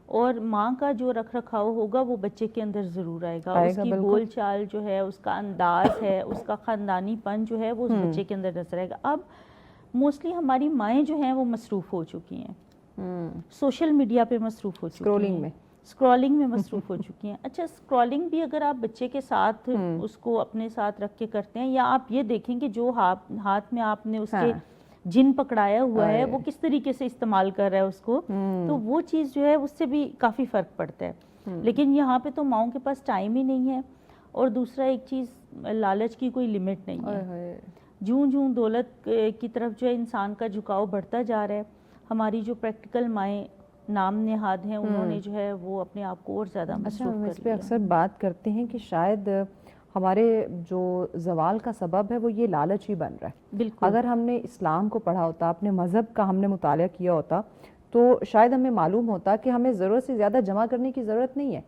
اور ماں کا جو رکھ رکھاؤ ہوگا وہ بچے کے اندر ضرور آئے گا. اس کی بول چال جو ہے, اس کا انداز ہے, اس کا خاندانی پن جو ہے وہ اس بچے کے اندر نظر آئے گا. اب موسٹلی ہماری مائیں جو ہیں وہ مصروف ہو چکی ہیں, سوشل میڈیا پہ مصروف ہو چکی ہیں, اسکرولنگ میں مصروف ہو چکی ہیں. اچھا, اسکرولنگ بھی اگر آپ بچے کے ساتھ اس کو اپنے ساتھ رکھ کے کرتے ہیں, یا آپ یہ دیکھیں کہ جو ہاتھ میں آپ نے اس کے جن پکڑایا ہوا ہے وہ کس طریقے سے استعمال کر رہا ہے اس کو, تو وہ چیز جو ہے اس سے بھی کافی فرق پڑتا ہے. لیکن یہاں پہ تو ماؤں کے پاس ٹائم ہی نہیں ہے. اور دوسرا ایک چیز, لالچ کی کوئی لمٹ نہیں ہے. جوں دولت کی طرف جو ہے انسان کا جھکاؤ بڑھتا جا رہا ہے. ہماری جو پریکٹیکل مائیں نام نہاد ہیں انہوں نے جو ہے وہ اپنے آپ کو اور زیادہ مصروف کر لیا. اس پہ اکثر بات کرتے ہیں کہ شاید ہمارے جو زوال کا سبب ہے وہ یہ لالچ ہی بن رہا ہے. بالکل. اگر ہم نے اسلام کو پڑھا ہوتا, اپنے مذہب کا ہم نے مطالعہ کیا ہوتا, تو شاید ہمیں معلوم ہوتا کہ ہمیں ضرورت سے زیادہ جمع کرنے کی ضرورت نہیں ہے,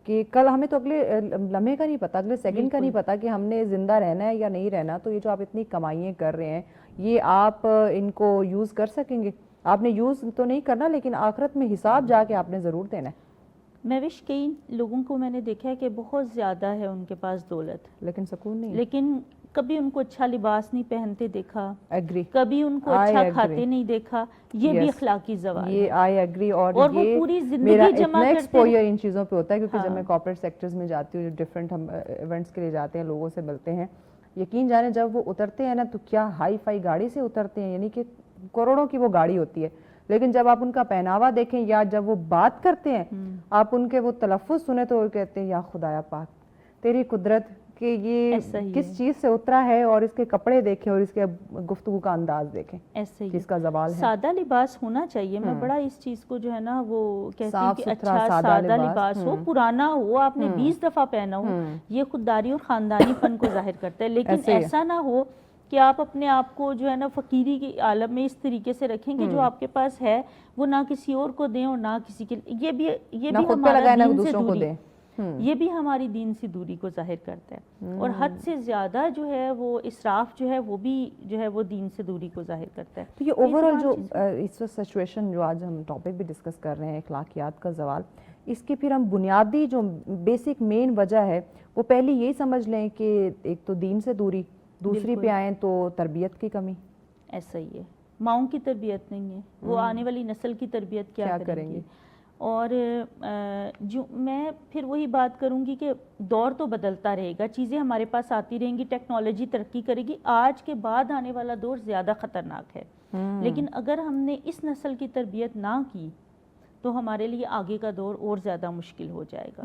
کہ کل ہمیں تو اگلے لمحے کا نہیں پتا, اگلے سیکنڈ کا نہیں پتا کہ ہم نے زندہ رہنا ہے یا نہیں رہنا. تو یہ جو آپ اتنی کمائیاں کر رہے ہیں یہ آپ ان کو یوز کر سکیں گے؟ آپ نے یوز تو نہیں کرنا لیکن آخرت میں حساب جا کے آپ نے ضرور دینا ہے. میں وش کئی لوگوں کو میں نے دیکھا ہے کہ بہت زیادہ ہے ان کے پاس دولت, لیکن سکون نہیں, لیکن کبھی ان کو اچھا لباس نہیں پہنتے دیکھا, ایگری, کبھی ان کو اچھا کھاتے نہیں دیکھا. یہ بھی اخلاقی زوال, یہ آئی ایگری. اور وہ پوری زندگی جمع کرتے ہیں. ان چیزوں پہ ہوتا ہے کیونکہ جب میں کارپوریٹ سیکٹرز میں جاتی ہوں, ڈفرینٹ ہم ایونٹس کے لیے جاتے ہیں, لوگوں سے ملتے ہیں, یقین جانے جب وہ اترتے ہیں نا تو کیا ہائی فائی گاڑی سے اترتے ہیں, یعنی کہ کروڑوں کی وہ گاڑی ہوتی ہے, لیکن جب آپ ان کا پہناوا دیکھیں یا جب وہ بات کرتے ہیں آپ ان کے وہ تلفظ سنیں تو وہ کہتے ہیں یا خدایا پاک تیری قدرت کہ یہ کس چیز سے اترا ہے, اور اس کے کپڑے دیکھیں اور اس کے گفتگو کا انداز دیکھیں, ایسے ہی اس کا زوال ہے. سادہ لباس ہونا چاہیے. میں بڑا اس چیز کو جو ہے نا وہ کہتی ہوں کہ اچھا سادہ لباس ہو, پرانا ہو, آپ نے 20 دفعہ پہنا ہو, یہ خودداری اور خاندانی پن کو ظاہر کرتا ہے. لیکن ایسا نہ ہو کہ آپ اپنے آپ کو جو ہے نا فقیری کی عالم میں اس طریقے سے رکھیں کہ جو آپ کے پاس ہے وہ نہ کسی اور کو دیں اور نہ کسی کے, یہ بھی ہمارا دین سے دوری, یہ بھی ہماری دین سے دوری کو ظاہر کرتا ہے. اور حد سے زیادہ جو ہے وہ اسراف جو ہے وہ بھی جو ہے وہ دین سے دوری کو ظاہر کرتا ہے. تو یہ اوور آل جو اس سچویشن جو آج ہم ٹاپک بھی ڈسکس کر رہے ہیں, اخلاقیات کا زوال, اس کی پھر ہم بنیادی جو بیسک مین وجہ ہے وہ پہلی یہی سمجھ لیں کہ ایک تو دین سے دوری, دوسری پہ آئیں تو تربیت کی کمی. ایسا ہی ہے, ماؤں کی تربیت نہیں ہے, وہ آنے والی نسل کی تربیت کیا کریں گے. اور جو میں پھر وہی بات کروں گی کہ دور تو بدلتا رہے گا, چیزیں ہمارے پاس آتی رہیں گی, ٹیکنالوجی ترقی کرے گی. آج کے بعد آنے والا دور زیادہ خطرناک ہے, لیکن اگر ہم نے اس نسل کی تربیت نہ کی تو ہمارے لیے آگے کا دور اور زیادہ مشکل ہو جائے گا.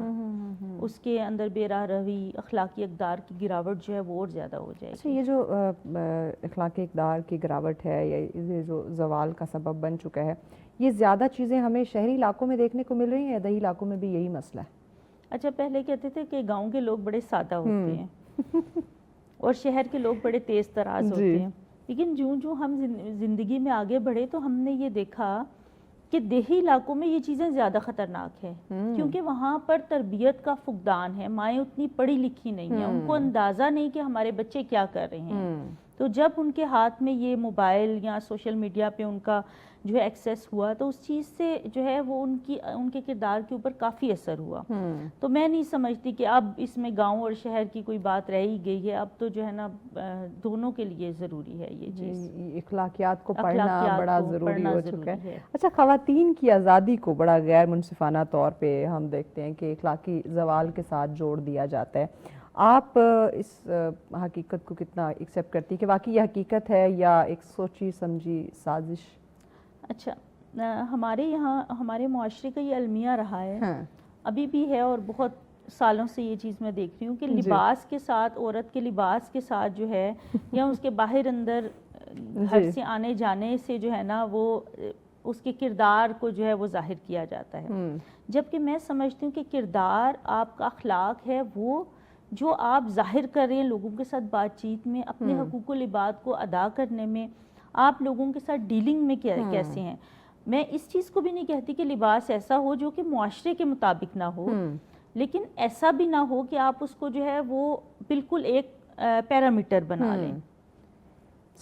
اس کے اندر بے راہ روی, اخلاقی اقدار کی گراوٹ جو ہے وہ اور زیادہ ہو جائے گی. یہ جو اخلاقی اقدار کی گراوٹ ہے یا یہ جو زوال کا سبب بن چکا ہے, یہ زیادہ چیزیں ہمیں شہری علاقوں میں دیکھنے کو مل رہی ہیں یا دیہی علاقوں میں بھی یہی مسئلہ ہے؟ اچھا, پہلے کہتے تھے کہ گاؤں کے لوگ بڑے سادہ ہوتے ہیں اور شہر کے لوگ بڑے تیز تراز ہوتے ہیں, لیکن جو ہم زندگی میں آگے بڑھے تو ہم نے یہ دیکھا کہ دیہی علاقوں میں یہ چیزیں زیادہ خطرناک ہیں, کیونکہ وہاں پر تربیت کا فقدان ہے. مائیں اتنی پڑھی لکھی نہیں ہیں, ان کو اندازہ نہیں کہ ہمارے بچے کیا کر رہے ہیں. تو جب ان کے ہاتھ میں یہ موبائل یا سوشل میڈیا پہ ان کا جو ہے ایکسیس ہوا تو اس چیز سے جو ہے وہ ان کے کردار کے اوپر کافی اثر ہوا. تو میں نہیں سمجھتی کہ اب اس میں گاؤں اور شہر کی کوئی بات رہ ہی گئی ہے. اب تو جو ہے نا دونوں کے لیے ضروری ہے یہ چیز, اخلاقیات کو پڑھنا بڑا ضروری ہو چکا ہے. اچھا, خواتین کی آزادی کو بڑا غیر منصفانہ طور پہ ہم دیکھتے ہیں کہ اخلاقی زوال کے ساتھ جوڑ دیا جاتا ہے. آپ اس حقیقت کو کتنا ایکسیپٹ کرتی کہ واقعی یہ حقیقت ہے یا ایک سوچی سمجھی سازش؟ اچھا، ہمارے یہاں ہمارے معاشرے کا یہ المیہ رہا ہے، ابھی بھی ہے، اور بہت سالوں سے یہ چیز میں دیکھ رہی ہوں کہ لباس کے ساتھ، عورت کے لباس کے ساتھ جو ہے یا اس کے باہر اندر گھر سے آنے جانے سے جو ہے نا وہ اس کے کردار کو جو ہے وہ ظاہر کیا جاتا ہے، جبکہ میں سمجھتی ہوں کہ کردار آپ کا اخلاق ہے، وہ جو آپ ظاہر کر رہے ہیں لوگوں کے ساتھ بات چیت میں، اپنے حقوق و لباس کو ادا کرنے میں، آپ لوگوں کے ساتھ ڈیلنگ میں کیسے ہیں۔ میں اس چیز کو بھی نہیں کہتی کہ لباس ایسا ہو جو کہ معاشرے کے مطابق نہ ہو، لیکن ایسا بھی نہ ہو کہ آپ اس کو جو ہے وہ بالکل ایک پیرامیٹر بنا لیں۔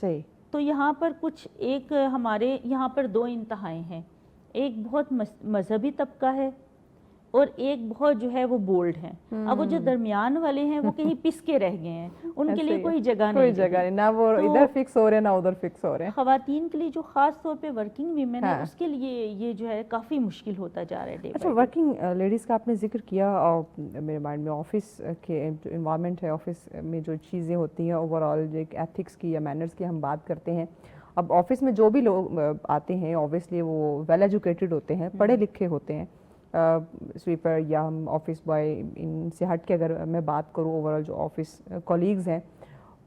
صحیح۔ تو یہاں پر کچھ ایک ہمارے یہاں پر دو انتہائیں ہیں، ایک بہت مذہبی طبقہ ہے اور ایک بہت جو ہے وہ بولڈ ہیں۔ اب وہ جو درمیان والے ہیں وہ کہیں پس کے رہ گئے ہیں، ان کے لیے کوئی جگہ نہیں، نہ وہ ادھر فکس ہو رہے ہیں نہ ادھر فکس ہو رہے ہیں۔ خواتین کے لیے جو خاص طور پہ ورکنگ ویمن ہے اس کے لیے یہ جو ہے کافی مشکل ہوتا جا رہا ہے۔ اچھا، ورکنگ لیڈیز کا آپ نے ذکر کیا، اور میرے مائنڈ میں آفس کے جو انوائرمنٹ ہے، آفس میں جو چیزیں ہوتی ہیں اوور آل جو ایک ایتھکس کی یا مینرز کی ہم بات کرتے ہیں، اب آفس میں جو بھی لوگ آتے ہیں اوبیسلی وہ ویل ایجوکیٹڈ ہوتے ہیں، پڑھے لکھے ہوتے ہیں، سویپر یا ہم آفس بوائے ان سے ہٹ کے اگر میں بات کروں اوور آل جو آفس کولیگز ہیں،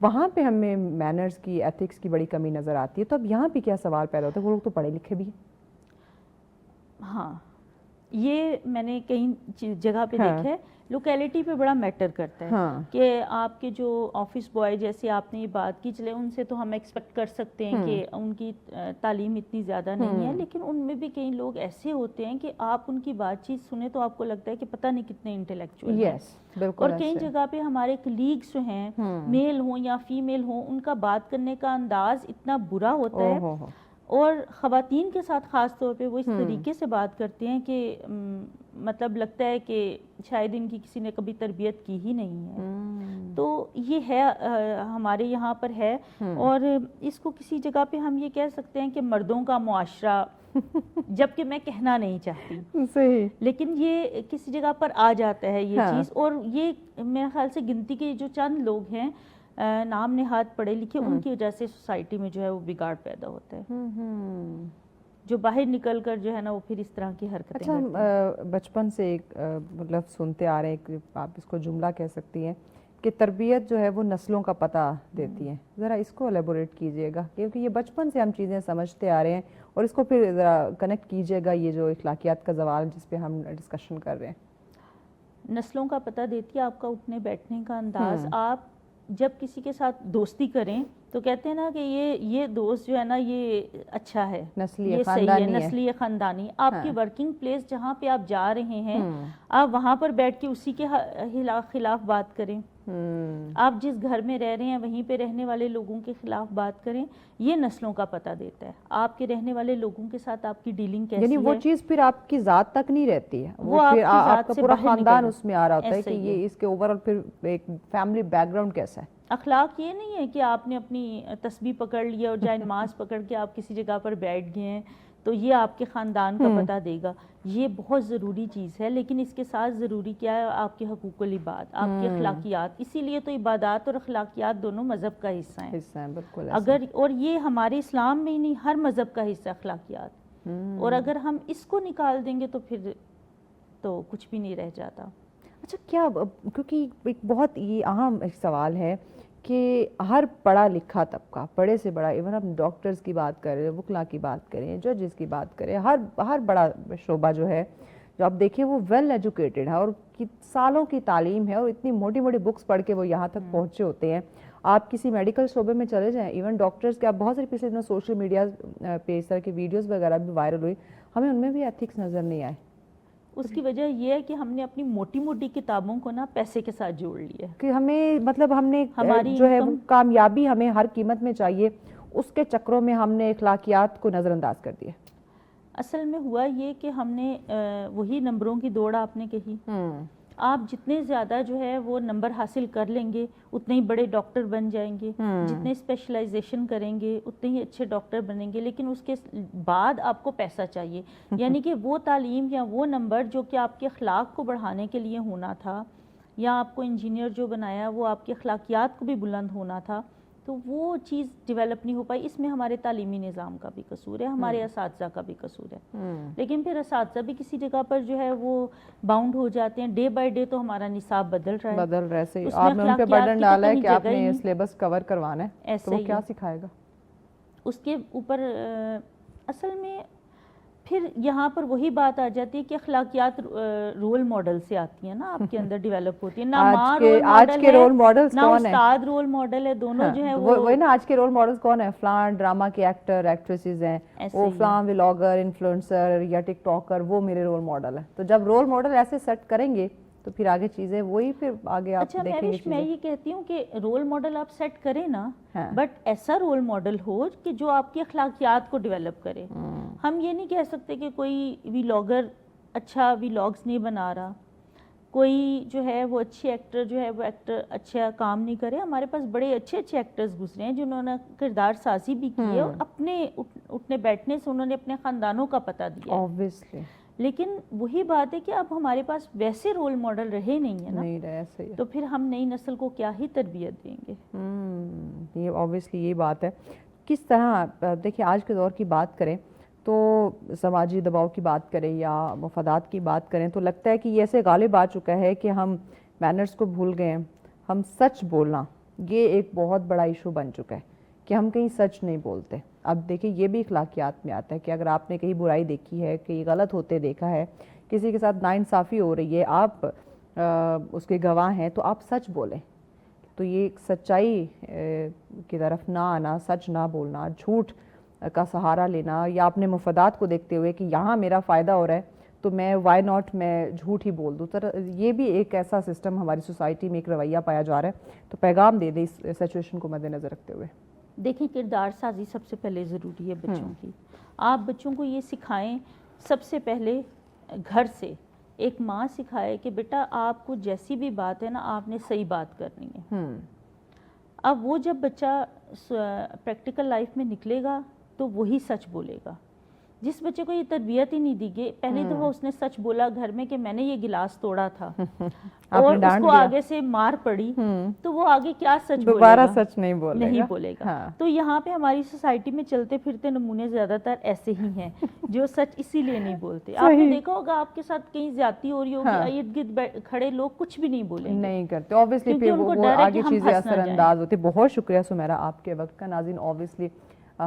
وہاں پہ ہمیں مینرز کی، ایتھکس کی بڑی کمی نظر آتی ہے۔ تو اب یہاں پہ کیا سوال پیدا ہوتا ہے؟ وہ لوگ تو پڑھے لکھے بھی ہیں۔ ہاں، یہ میں نے کئی جگہ پہ دیکھا ہے، لوکیلٹی پہ بڑا میٹر کرتا ہے کہ آپ کے جو آفس بوائے، جیسے آپ نے یہ بات کی، چلے ان سے تو ہم ایکسپیکٹ کر سکتے ہیں کہ ان کی تعلیم اتنی زیادہ نہیں ہے، لیکن ان میں بھی کئی لوگ ایسے ہوتے ہیں کہ آپ ان کی بات چیت سنیں تو آپ کو لگتا ہے کہ پتہ نہیں کتنے انٹلیکچوئل ہیں۔ اور کئی جگہ پہ ہمارے کلیگز جو ہیں، میل ہوں یا فیمیل ہوں، ان کا بات کرنے کا انداز اتنا برا ہوتا ہے، اور خواتین کے ساتھ خاص طور پہ وہ اس طریقے سے بات کرتے ہیں کہ مطلب لگتا ہے کہ شاید ان کی کسی نے کبھی تربیت کی ہی نہیں ہے۔ تو یہ ہے ہمارے یہاں پر ہے، اور اس کو کسی جگہ پہ ہم یہ کہہ سکتے ہیں کہ مردوں کا معاشرہ، جبکہ میں کہنا نہیں چاہتی، صحیح، لیکن یہ کسی جگہ پر آ جاتا ہے یہ چیز، اور یہ میرے خیال سے گنتی کے جو چند لوگ ہیں نام نہاد پڑھے لکھے، ان کی وجہ سے سوسائٹی میں جو ہے وہ بگاڑ پیدا ہوتا ہے، جو باہر نکل کر جو ہے نا وہ پھر اس طرح کی حرکتیں کرتے ہیں۔ اچھا، بچپن سے ایک مطلب سنتے آ رہے ہیں، آپ اس کو جملہ کہہ سکتی ہیں کہ تربیت جو ہے وہ نسلوں کا پتہ دیتی ہے، ذرا اس کو الیبوریٹ کیجئے گا، کیونکہ یہ بچپن سے ہم چیزیں سمجھتے آ رہے ہیں، اور اس کو پھر ذرا کنیکٹ کیجئے گا یہ جو اخلاقیات کا زوال جس پہ ہم ڈسکشن کر رہے ہیں۔ نسلوں کا پتہ دیتی ہے آپ کا اٹھنے بیٹھنے کا انداز۔ آپ جب کسی کے ساتھ دوستی کریں تو کہتے ہیں نا کہ یہ دوست جو ہے نا یہ اچھا ہے، نسلی یہ صحیح خاندانی ہے، نسلی خاندانی۔ آپ کی ورکنگ پلیس جہاں پہ آپ جا رہے ہیں، آپ وہاں پر بیٹھ کے اسی کے خلاف بات کریں، آپ جس گھر میں رہ رہے ہیں وہیں پہ رہنے والے لوگوں کے خلاف بات کریں، یہ نسلوں کا پتہ دیتا ہے آپ کے رہنے والے لوگوں کے ساتھ آپ کی ڈیلنگ کیسی ہے۔ یعنی وہ چیز پھر آپ کی ذات تک نہیں رہتی ہے، وہ پھر آپ کا سے پورا باہر خاندان نکل اس میں آ رہا ہوتا ہے کہ ایسے یہ اس کے اوور آل پھر ایک فیملی بیک گراؤنڈ کیسا ہے۔ اخلاق یہ نہیں ہے کہ آپ نے اپنی تسبیح پکڑ لیا اور جائے نماز پکڑ کے آپ کسی جگہ پر بیٹھ گئے ہیں تو یہ آپ کے خاندان کا پتہ دے گا، یہ بہت ضروری چیز ہے، لیکن اس کے ساتھ ضروری کیا ہے؟ آپ کے حقوق و لباس، آپ کی اخلاقیات۔ اسی لیے تو عبادات اور اخلاقیات دونوں مذہب کا حصہ ہیں، بالکل۔ اگر اور یہ ہمارے اسلام میں ہی نہیں، ہر مذہب کا حصہ اخلاقیات، اور اگر ہم اس کو نکال دیں گے تو پھر تو کچھ بھی نہیں رہ جاتا۔ اچھا، کیا کیونکہ ایک بہت یہ اہم ایک سوال ہے کہ ہر پڑھا لکھا طبقہ، بڑے سے بڑا، ایون ہم ڈاکٹرز کی بات کریں، وکلا کی بات کریں، ججز کی بات کریں، ہر بڑا شعبہ جو ہے جو آپ دیکھیں وہ ویل ایجوکیٹڈ ہے، اور سالوں کی تعلیم ہے، اور اتنی موٹی موٹی بکس پڑھ کے وہ یہاں تک پہنچے ہوتے ہیں۔ آپ کسی میڈیکل شعبے میں چلے جائیں، ایون ڈاکٹرز کے، آپ بہت ساری پچھلے دنوں سوشل میڈیا پہ اس طرح کی ویڈیوز وغیرہ بھی وائرل ہوئی، ہمیں ان میں بھی ایتھکس نظر نہیں آئے۔ اس کی وجہ یہ ہے کہ ہم نے اپنی موٹی موٹی کتابوں کو نا پیسے کے ساتھ جوڑ لیا، کہ ہمیں مطلب ہم نے ہماری جو ہے کامیابی ہمیں ہر قیمت میں چاہیے، اس کے چکروں میں ہم نے اخلاقیات کو نظر انداز کر دیا۔ اصل میں ہوا یہ کہ ہم نے وہی نمبروں کی دوڑ آپ نے کہی، آپ جتنے زیادہ جو ہے وہ نمبر حاصل کر لیں گے اتنے ہی بڑے ڈاکٹر بن جائیں گے، جتنے اسپیشلائزیشن کریں گے اتنے ہی اچھے ڈاکٹر بنیں گے، لیکن اس کے بعد آپ کو پیسہ چاہیے، یعنی کہ وہ تعلیم یا وہ نمبر جو کہ آپ کے اخلاق کو بڑھانے کے لیے ہونا تھا، یا آپ کو انجینئر جو بنایا وہ آپ کی اخلاقیات کو بھی بلند ہونا تھا، تو وہ چیز ڈیولپ نہیں ہو پائی. اس میں ہمارے تعلیمی نظام کا بھی قصور ہے، ہمارے اساتذہ کا بھی قصور ہے. لیکن پھر اساتذہ بھی کسی جگہ پر جو ہے وہ باؤنڈ ہو جاتے ہیں. ڈے بائی ڈے تو ہمارا نصاب بدل رہا ہے، صحیح. اس آپ نے ان پہ اخلاقیات برڈن کی تو ڈالا ہے کہیں کہ آپ جگہ ہی نے نہیں. سلیبس کور کروانا ہے، تو ایسے وہ ہی کیا ہے. سکھائے گا؟ اس کے اوپر اصل میں پھر یہاں پر وہی بات آ جاتی ہے کہ اخلاقیات رول ماڈل سے آتی ہیں نا، آپ کے اندر ڈیولپ ہوتی ہیں. نہ ماں رول آج ماڈل کے رول ہے ماڈلز نہ کون ہیں؟ استاد رول ماڈل ہے، دونوں جو ہے وہی نا، آج کے رول ماڈلز کون ہیں؟ فلاں ڈرامہ کے ایکٹر ایکٹریسز ہیں، ایسے وہ ہی فلاں ولاگر انفلوئنسر یا ٹک ٹاکر، وہ میرے رول ماڈل ہے. تو جب رول ماڈل ایسے سیٹ کریں گے تو پھر آگے چیزیں وہی، پھر آگے آپ اچھا دیکھیں گے میں چیزیں. یہ کہتی ہوں کہ رول ماڈل آپ سیٹ کریں نا، بٹ ایسا رول ماڈل ہو کہ جو آپ کی اخلاقیات کو ڈیولپ کرے. ہم یہ نہیں کہہ سکتے کہ کوئی ولاگر اچھا ولاگز نہیں بنا رہا، کوئی جو ہے وہ اچھے ایکٹر جو ہے وہ ایکٹر اچھا کام نہیں کرے. ہمارے پاس بڑے اچھے اچھے ایکٹرز گزرے ہیں جنہوں نے کردار سازی بھی کی ہے، اور اپنے اٹھنے بیٹھنے سے انہوں نے اپنے خاندانوں کا پتہ دیا ہے. Obviously. لیکن وہی بات ہے کہ اب ہمارے پاس ویسے رول ماڈل رہے نہیں ہیں نا، نہیں رہے. صحیح ہے. تو پھر ہم نئی نسل کو کیا ہی تربیت دیں گے. یہ obviously یہ بات ہے. کس طرح دیکھیں آج کے دور کی بات کریں تو سماجی دباؤ کی بات کریں یا مفادات کی بات کریں تو لگتا ہے کہ یہ ایسے غالب آ چکا ہے کہ ہم مینرز کو بھول گئے ہیں. ہم سچ بولنا یہ ایک بہت بڑا ایشو بن چکا ہے کہ ہم کہیں سچ نہیں بولتے. اب دیکھیں یہ بھی اخلاقیات میں آتا ہے کہ اگر آپ نے کہیں برائی دیکھی ہے، کہیں غلط ہوتے دیکھا ہے، کسی کے ساتھ ناانصافی ہو رہی ہے، آپ اس کے گواہ ہیں، تو آپ سچ بولیں. تو یہ سچائی کی طرف نہ آنا، سچ نہ بولنا، جھوٹ کا سہارا لینا، یا اپنے مفادات کو دیکھتے ہوئے کہ یہاں میرا فائدہ ہو رہا ہے تو میں وائی ناٹ میں جھوٹ ہی بول دوں. یہ بھی ایک ایسا سسٹم ہماری سوسائٹی میں ایک رویہ پایا جا رہا ہے. تو پیغام دے دیں اس سچویشن کو مد نظر رکھتے ہوئے. دیکھیں کردار سازی سب سے پہلے ضروری ہے بچوں کی. آپ بچوں کو یہ سکھائیں سب سے پہلے گھر سے. ایک ماں سکھائے کہ بیٹا آپ کو جیسی بھی بات ہے نا، آپ نے صحیح بات کرنی ہے. اب وہ جب بچہ پریکٹیکل لائف میں نکلے گا تو وہی سچ بولے گا. جس بچے کو یہ تربیت ہی نہیں دی گئی، پہلی دفعہ اس نے سچ بولا گھر میں کہ میں نے یہ گلاس توڑا تھا اور اس کو آگے سے مار پڑی، تو وہ آگے کیا سچ بولے گا؟ دوبارہ سچ نہیں بولے گا. تو یہاں پہ ہماری سوسائٹی میں چلتے پھرتے نمونے زیادہ تر ایسے ہی ہیں جو سچ اسی لیے نہیں بولتے. آپ نے دیکھا ہوگا آپ کے ساتھ کہیں زیادتی ہو رہی ہوگی، ارد گرد کھڑے لوگ کچھ بھی نہیں بولیں گے، نہیں کرتے. اوبیسلی پھر وہ آگے چیزیں اثر انداز ہوتی. بہت شکریہ سمیرا آپ کے وقت کا. ناظرین اوبیسلی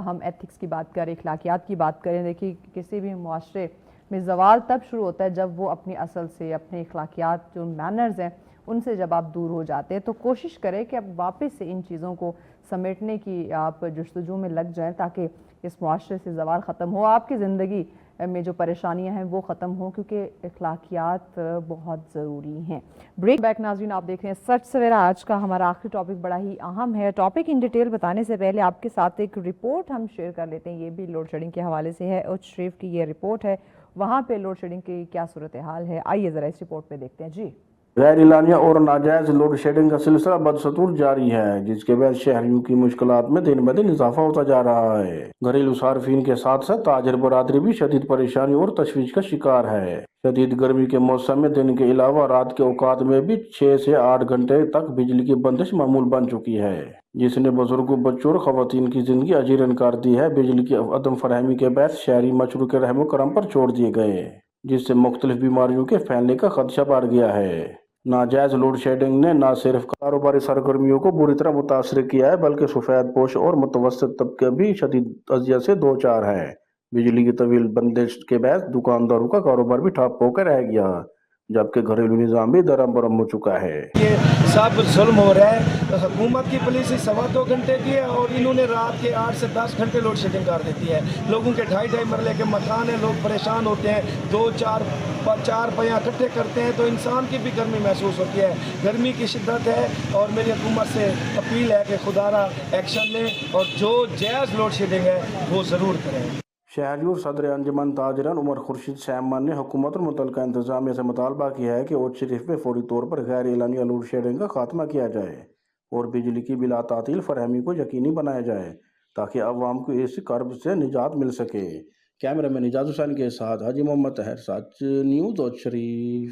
ہم ایتھکس کی بات کریں، اخلاقیات کی بات کریں. دیکھیے کسی بھی معاشرے میں زوال تب شروع ہوتا ہے جب وہ اپنی اصل سے، اپنے اخلاقیات جو مینرز ہیں ان سے جب آپ دور ہو جاتے ہیں. تو کوشش کریں کہ اب واپس سے ان چیزوں کو سمیٹنے کی آپ جستجو میں لگ جائیں تاکہ اس معاشرے سے زوال ختم ہو، آپ کی زندگی میں جو پریشانیاں ہیں وہ ختم ہوں، کیونکہ اخلاقیات بہت ضروری ہیں. بریک بیک ناظرین، آپ دیکھ رہے ہیں سچ سویرا. آج کا ہمارا آخری ٹاپک بڑا ہی اہم ہے. ٹاپک ان ڈیٹیل بتانے سے پہلے آپ کے ساتھ ایک رپورٹ ہم شیئر کر لیتے ہیں. یہ بھی لوڈ شیڈنگ کے حوالے سے ہے. اچ شریف کی یہ رپورٹ ہے، وہاں پہ لوڈ شیڈنگ کی کیا صورتحال ہے، آئیے ذرا اس رپورٹ پہ دیکھتے ہیں. جی، غیر اعلانیہ اور ناجائز لوڈ شیڈنگ کا سلسلہ بدستور جاری ہے، جس کے بعد شہریوں کی مشکلات میں دن بدن اضافہ ہوتا جا رہا ہے. گھریلو صارفین کے ساتھ ساتھ تاجر برادری بھی شدید پریشانی اور تشویش کا شکار ہے. شدید گرمی کے موسم میں دن کے علاوہ رات کے اوقات میں بھی 6 سے 8 گھنٹے تک بجلی کی بندش معمول بن چکی ہے، جس نے بزرگوں، بچوں اور خواتین کی زندگی اجیرن کر دی ہے. بجلی کی عدم فراہمی کے باعث شہری مچھروں کے رحم و کرم پر چھوڑ دیے گئے، جس سے مختلف بیماریوں کے پھیلنے کا خدشہ بڑھ گیا ہے. ناجائز لوڈ شیڈنگ نے نہ صرف کاروباری سرگرمیوں کو بری طرح متاثر کیا ہے بلکہ سفید پوش اور متوسط طبقے بھی شدید اذیت سے دوچار ہے. بجلی کی طویل بندش کے باعث دکانداروں کا کاروبار بھی ٹھپ ہو کر رہ گیا، جبکہ گھریلو نظام بھی درہم برہم ہو چکا ہے. یہ سب ظلم ہو رہا ہے. حکومت کی پالیسی 2.25 گھنٹے کی ہے اور انہوں نے رات کے 8 سے 10 گھنٹے لوڈ شیڈنگ کر دیتی ہے. لوگوں کے 2.5 مرلے کے مکان ہیں، لوگ پریشان ہوتے ہیں، 2-4 پہیاں اکٹھے کرتے ہیں تو انسان کی بھی گرمی محسوس ہوتی ہے. گرمی کی شدت ہے اور میری حکومت سے اپیل ہے کہ خدا را ایکشن لیں اور جو جائز لوڈ شیڈنگ ہے وہ ضرور کریں. شہری اور صدر انجمن تاجران عمر خورشید سیمان نے حکومت اور متعلقہ انتظامیہ سے مطالبہ کیا ہے کہ اوچھ شریف میں فوری طور پر غیر اعلانیہ لوڈ شیڈنگ کا خاتمہ کیا جائے اور بجلی کی بلا تعطیل فراہمی کو یقینی بنایا جائے تاکہ عوام کو اس کرب سے نجات مل سکے. کیمرہ مین اعجاز حسین کے ساتھ Haji Muhammad Tahir, Such News, Uch Sharif.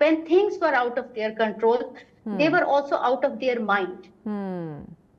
when things were out of their control, they were also out of their mind.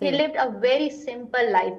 he lived a very simple life,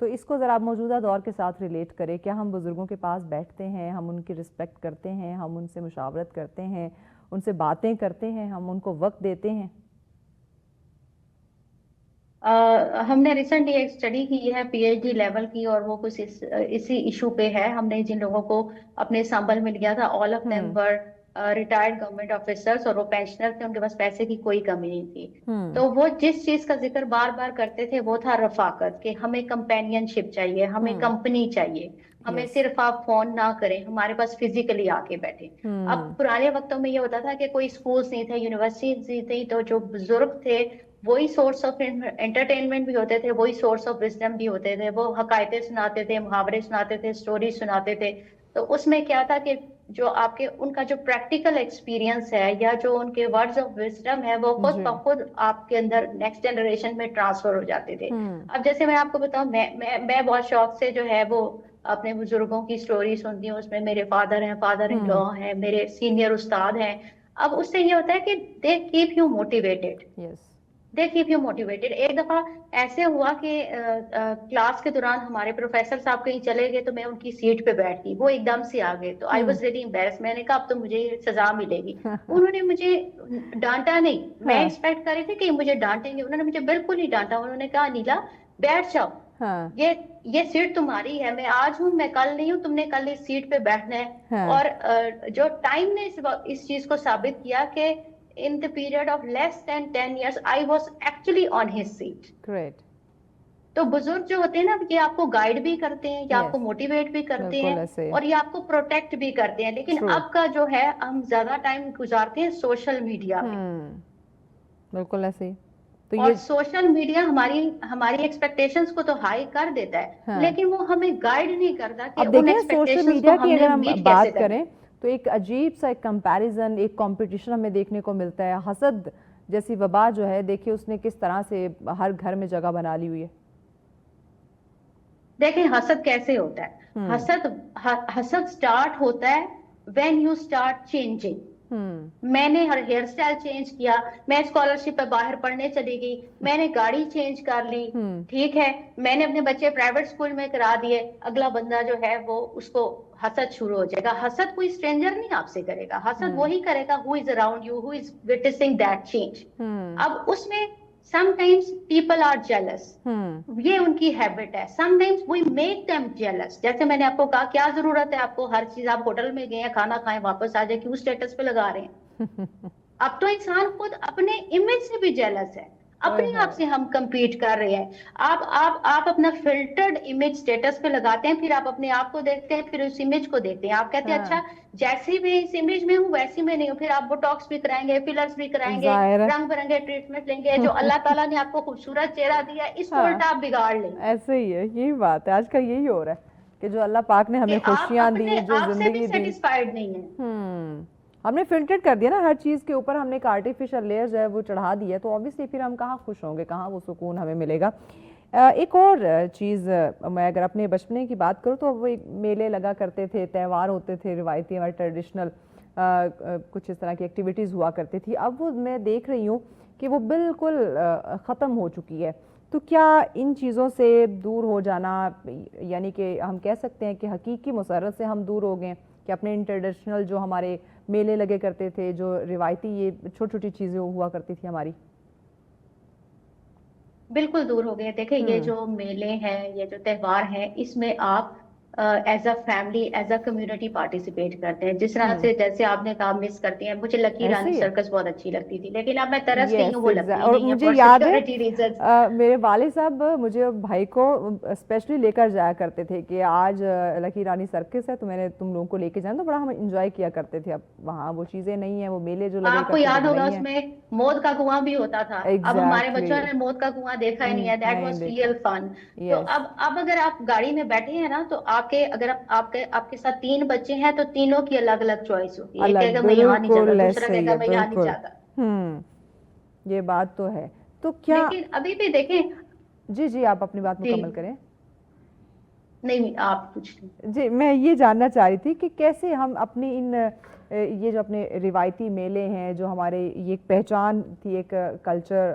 تو اس کو ذرا آپ موجودہ دور کے ساتھ ریلیٹ کریں. کیا ہم بزرگوں کے پاس بیٹھتے ہیں, ہم ان کی رسپیکٹ کرتے ہیں, ہم ان سے مشاورت کرتے ہیں, ان سے باتیں کرتے ہیں, ہم ان کو وقت دیتے ہیں؟ ہم نے ریسنٹلی ایک اسٹڈی کی ہے PhD لیول کی, اور وہ کچھ اسی ایشو پہ ہے. ہم نے جن لوگوں کو اپنے سیمپل میں لیا تھا, all of them were retired government officers, اور وہ پینشنر تھے, ان کے پاس پیسے کی کوئی کمی نہیں تھی. تو وہ جس چیز کا ذکر بار بار کرتے تھے وہ تھا رفاقت, کہ ہمیں کمپینین شپ چاہیے, ہمیں کمپنی چاہیے, ہمیں صرف آپ فون نہ کریں, ہمارے پاس فزیکلی آ کے بیٹھیں. اب پرانے وقتوں میں یہ ہوتا تھا کہ کوئی اسکولس نہیں تھے, یونیورسٹیز نہیں تھی, تو جو بزرگ تھے وہی سورس آف انٹرٹینمنٹ بھی ہوتے تھے, وہی سورس آف وزڈم بھی ہوتے تھے. وہ حقائقیں سناتے تھے, محاورے سناتے تھے, اسٹوری سناتے تھے. تو اس میں کیا تھا کہ جو آپ کے ان کا جو پریکٹیکل ایکسپیرینس ہے, یا جو ان کے ورڈز آف وزڈم ہے, وہ خود بخود آپ کے اندر نیکسٹ جنریشن میں ٹرانسفر ہو جاتے تھے. اب جیسے میں آپ کو بتاؤں, میں بہت شوق سے جو ہے وہ اپنے بزرگوں کی اسٹوری سنتی ہوں. اس میں میرے فادر ہیں, فادر ان لا ہیں, میرے سینئر استاد ہیں. اب اس سے یہ ہوتا ہے کہ they keep you motivated, they keep you motivated. ایک دفعہ ایسے ہوا کہ کلاس کے دوران ہمارے پروفیسر صاحب کہیں چلے گئے, تو میں ان کی سیٹ پہ بیٹھ گئی, وہ ایک دم سے آ گئے. تو آئی واز ریلی امبیرس. میں نے کہا اب تو مجھے سزا ملے گی. انہوں نے مجھے ڈانٹا نہیں, میں ایکسپیکٹ کر رہی تھی کہ مجھے ڈانٹیں گے, انہوں نے مجھے بالکل نہیں ڈانٹا. انہوں نے کہا نیلا بیٹھ جاؤ, یہ سیٹ تمہاری ہے, میں آج ہوں, میں کل نہیں ہوں, تم نے کل اس سیٹ پہ بیٹھنا ہے. اور جو ٹائم نے اس چیز کو ثابت کیا کہ in the period of less than 10 years I was actually on his seat. Great. تو بزرگ جو ہوتے ہیں نا, یہ آپ کو گائیڈ بھی کرتے ہیں, یا آپ کو موٹیویٹ بھی کرتے ہیں, اور یہ آپ کو پروٹیکٹ بھی کرتے ہیں. لیکن اب کا جو ہے, ہم زیادہ ٹائم گزارتے ہیں سوشل میڈیا میں. بالکل ایسے. اور سوشل میڈیا ہماری ایکسپیکٹیشنز کو تو ہائی کر دیتا ہے, لیکن وہ ہمیں گائیڈ نہیں کرتا کہ ان ایکسپیکٹیشنز کو ہم نے میٹ کیسے کریں. تو ایک عجیب سا ایک کمپیریزن, ایک کمپٹیشن ہمیں دیکھنے کو ملتا ہے. حسد جیسی وبا جو ہے, دیکھیں اس نے کس طرح سے ہر گھر میں جگہ بنا لی ہوئی ہے. دیکھیں حسد کیسے ہوتا ہے. حسد سٹارٹ ہوتا ہے when you start changing. میں نے ہیئر اسٹائل چینج کیا, میں اسکالرشپ پہ باہر پڑھنے چلی گئی, میں نے گاڑی چینج کر لی, ٹھیک ہے, میں نے اپنے بچے پرائیویٹ اسکول میں کرا دیے. اگلا بندہ جو ہے وہ اس کو حسد شروع ہو جائے گا. حسد کوئی اسٹرینجر نہیں آپ سے کرے گا, حسد وہی کرے گا who is around you, who is witnessing that change. اب اس میں sometimes people are jealous, یہ ان کی ہیبٹ ہے. sometimes we make them jealous. جیسے میں نے آپ کو کہا, کیا ضرورت ہے آپ کو ہر چیز, آپ ہوٹل میں گئے ہیں, کھانا کھائیں, واپس آ جائیں, کیوں اسٹیٹس پہ لگا رہے ہیں. اب تو انسان خود اپنے امیج سے بھی جیلس ہے, اپنے آپ سے ہم کمپیٹ کر رہے ہیں. آپ اپنا فلٹرڈ امیج اسٹیٹس پہ لگاتے ہیں, پھر آپ اپنے آپ کو دیکھتے ہیں, پھر اس امیج کو دیکھتے ہیں, آپ کہتے ہیں اچھا جیسی میں اس امیج میں ہوں ویسی میں نہیں ہوں. پھر آپ بوٹاکس بھی کرائیں گے, فلرز بھی کرائیں گے, رنگ برنگے ٹریٹمنٹ لیں گے. جو اللہ تعالیٰ نے آپ کو خوبصورت چہرہ دیا ہے, اس کو الٹا آپ بگاڑ لیں گے. ایسے ہی ہے, یہی بات ہے آج کل, یہی ہو رہا ہے کہ جو اللہ پاک نے ہمیں خوشیاں دی, جو زندگی دی, سیٹسفائیڈ نہیں ہے. ہم نے فلٹر کر دیا نا ہر چیز کے اوپر, ہم نے ایک آرٹیفیشل لیئر جو ہے وہ چڑھا دی ہے. تو obviously پھر ہم کہاں خوش ہوں گے, کہاں وہ سکون ہمیں ملے گا. ایک اور چیز, میں اگر اپنے بچپنے کی بات کروں تو وہ میلے لگا کرتے تھے, تہوار ہوتے تھے روایتی, ہمارے ٹریڈیشنل کچھ اس طرح کی ایکٹیویٹیز ہوا کرتی تھی. اب وہ میں دیکھ رہی ہوں کہ وہ بالکل ختم ہو چکی ہے. تو کیا ان چیزوں سے دور ہو جانا, یعنی کہ ہم کہہ سکتے ہیں کہ حقیقی مسرت سے ہم دور ہو گئے, کہ اپنے ٹریڈیشنل جو ہمارے میلے لگے کرتے تھے, جو روایتی یہ چھوٹی چھوٹی چیزیں ہوا کرتی تھی ہماری, بالکل دور ہو گئے. دیکھیں یہ جو میلے ہیں, یہ جو تہوار ہیں, اس میں آپ as a family, as a community participate کرتے ہیں. جس طرح سے جیسے آپ نے کہا مس کرتی ہیں, مجھے لکی رانی سرکس بہت اچھی لگتی تھی, لیکن اب میں ترس گئی ہوں, وہ لگتی نہیں ہے مجھے یاد ہے میرے والد صاحب مجھے بھائی کو اسپیشلی لے کر جایا کرتے تھے کہ آج لکی رانی سرکس ہے تو میں نے تم لوگوں کو لے کے جانا, تو بڑا ہم انجوائے کیا کرتے تھے. اب وہاں وہ چیزیں نہیں ہیں, وہ میلے جو لگے, آپ کو یاد ہوگا اس میں موت کا کنواں بھی ہوتا تھا. اب ہمارے بچوں نے موت کا کنواں دیکھا ہی نہیں ہے. دیٹ واز ریئل فن. تو اب اگر آپ گاڑی میں بیٹھے ہیں نا, تو اگر آپ کے ساتھ 3 بچے ہیں تو تینوں کی الگ الگ چوائس ہوتی ہے. ایک کہے گا میں یہاں نہیں جاتا, دوسرا کہے گا میں یہاں نہیں جاتا. یہ بات تو ہے. تو کیا لیکن ابھی بھی دیکھیں, جی آپ اپنی بات مکمل کریں. نہیں آپ کچھ جی, میں یہ جاننا چاہ رہی تھی کہ کیسے ہم اپنی یہ جو اپنے روایتی میلے ہیں, جو ہمارے یہ ایک پہچان تھی, ایک کلچر,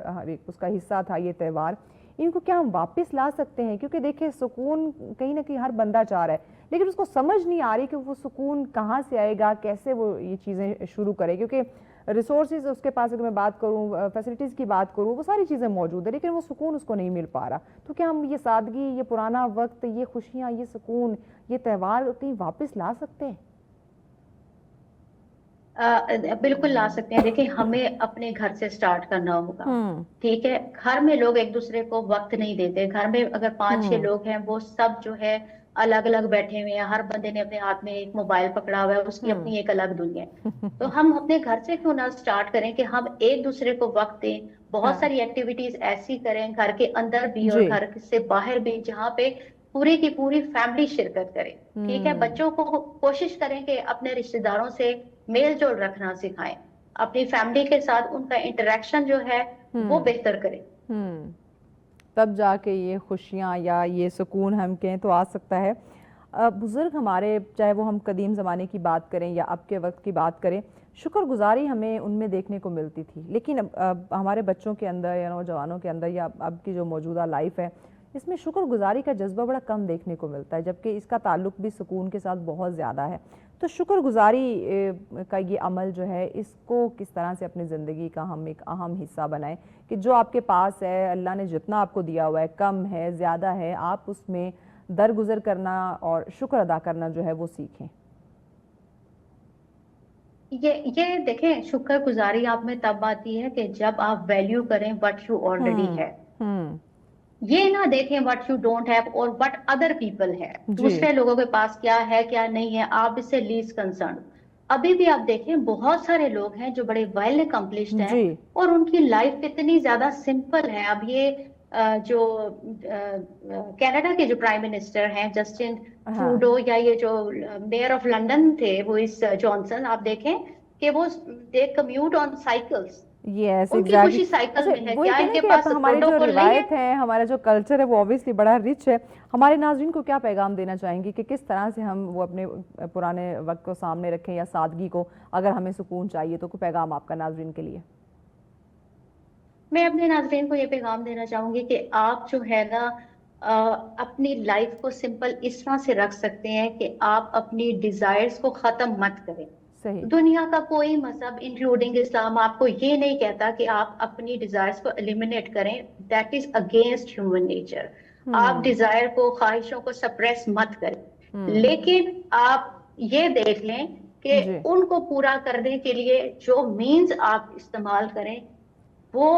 اس کا حصہ تھا یہ تہوار, ان کو کیا ہم واپس لا سکتے ہیں؟ کیونکہ دیکھیں سکون کہیں نہ کہیں ہر بندہ چاہ رہا ہے، لیکن اس کو سمجھ نہیں آ رہی کہ وہ سکون کہاں سے آئے گا، کیسے وہ یہ چیزیں شروع کرے، کیونکہ ریسورسز اس کے پاس اگر میں بات کروں، فیسلٹیز کی بات کروں، وہ ساری چیزیں موجود ہیں، لیکن وہ سکون اس کو نہیں مل پا رہا. تو کیا ہم یہ سادگی، یہ پرانا وقت، یہ خوشیاں، یہ سکون، یہ تہوار کہیں واپس لا سکتے ہیں؟ بالکل لا سکتے ہیں. دیکھیں ہمیں اپنے گھر سے سٹارٹ کرنا ہوگا. ٹھیک ہے، گھر میں لوگ ایک دوسرے کو وقت نہیں دیتے. گھر میں اگر 5-6 لوگ ہیں، وہ سب جو ہے الگ الگ بیٹھے ہوئے ہیں، ہر بندے نے اپنے ہاتھ میں ایک موبائل پکڑا ہوا ہے، اس کی اپنی ایک الگ دنیا ہے. تو ہم اپنے گھر سے کیوں نہ سٹارٹ کریں کہ ہم ایک دوسرے کو وقت دیں، بہت ساری ایکٹیویٹیز ایسی کریں گھر کے اندر بھی اور گھر سے باہر بھی، جہاں پہ پوری کی پوری فیملی شرکت کرے. ٹھیک ہے، بچوں کو کوشش کریں کہ اپنے رشتہ داروں سے میل جول رکھنا سکھائیں، اپنی فیملی کے ساتھ ان کا انٹریکشن جو ہے وہ بہتر کریں. تب جا کے یہ خوشیاں یا یہ سکون ہم کہیں تو آ سکتا ہے. بزرگ ہمارے، چاہے وہ ہم قدیم زمانے کی بات کریں یا اب کے وقت کی بات کریں، شکر گزاری ہمیں ان میں دیکھنے کو ملتی تھی، لیکن ہمارے بچوں کے اندر یا نوجوانوں کے اندر یا اب کی جو موجودہ لائف ہے، اس میں شکر گزاری کا جذبہ بڑا کم دیکھنے کو ملتا ہے، جبکہ اس کا تعلق بھی سکون کے ساتھ بہت زیادہ ہے. تو شکر گزاری کا یہ عمل جو ہے، اس کو کس طرح سے اپنی زندگی کا ہم ایک اہم حصہ بنائیں کہ جو آپ کے پاس ہے، اللہ نے جتنا آپ کو دیا ہوا ہے، کم ہے زیادہ ہے، آپ اس میں درگزر کرنا اور شکر ادا کرنا جو ہے وہ سیکھیں. یہ دیکھیں، شکر گزاری آپ میں تب آتی ہے کہ جب آپ ویلیو کریں وٹ یو آلریڈی ہے. یہ نہ دیکھیں وٹ یو ڈونٹ ہیو اور وٹ ادر پیپل ہے، دوسرے لوگوں کے پاس کیا ہے کیا نہیں ہے، آپ اس سے لیسٹ کنسرن. ابھی بھی آپ دیکھیں بہت سارے لوگ ہیں جو بڑے ویل اکمپلشڈ ہیں اور ان کی لائف اتنی زیادہ سمپل ہے. اب یہ جو کینیڈا کے جو پرائم منسٹر ہیں جسٹن ٹروڈو، یا یہ جو میئر آف لنڈن تھے بورس جانسن، آپ دیکھیں کہ وہ دے کمیوٹ آن سائیکلز. ان کی خوشی سائیکل میں ہے. کیا ان کے پاس ہماری جو پروٹوکول نہیں روایت ہے، ہمارا جو کلچر ہے، وہ اوبویسلی بڑا رچ ہے. ہمارے ناظرین کو کیا پیغام دینا چاہیں گی کہ کس طرح سے ہم وہ اپنے پرانے وقت کو سامنے رکھیں یا سادگی کو، اگر ہمیں سکون چاہیے تو کوئی پیغام آپ کا ناظرین کے لیے؟ میں اپنے ناظرین کو یہ پیغام دینا چاہوں گی کہ آپ جو ہے نا اپنی لائف کو سمپل اس طرح سے رکھ سکتے ہیں کہ آپ اپنی ڈیزائرز کو ختم مت کریں. دنیا کا کوئی مذہب انکلوڈنگ اسلام آپ کو یہ نہیں کہتا کہ آپ اپنی ڈیزائرز کو ایلیمینیٹ کریں. That is against human nature. آپ ڈیزائر کو، خواہشوں کو سپریس مت کریں، لیکن آپ یہ دیکھ لیں کہ ان کو پورا کرنے کے لیے جو مینز آپ استعمال کریں وہ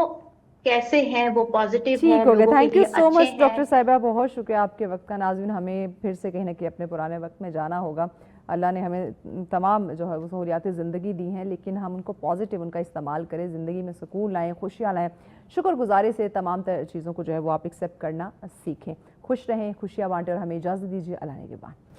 کیسے ہیں، وہ پازیٹیو ہیں، ٹھیک ہو گیا. تھینک یو سو مچ ہیں. ڈاکٹر صاحبہ، بہت شکریہ آپ کے وقت کا. ناظرین، ہمیں پھر سے کہیں نہ کہیں اپنے پرانے وقت میں جانا ہوگا. اللہ نے ہمیں تمام جو ہے سہولیات زندگی دی ہیں، لیکن ہم ان کو پازیٹیو ان کا استعمال کریں، زندگی میں سکون لائیں، خوشیاں لائیں. شکر گزاری سے تمام چیزوں کو جو ہے وہ آپ ایکسیپٹ کرنا سیکھیں. خوش رہیں، خوشیاں بانٹیں اور ہمیں اجازت دیجیے. اللہ نے کے بعد.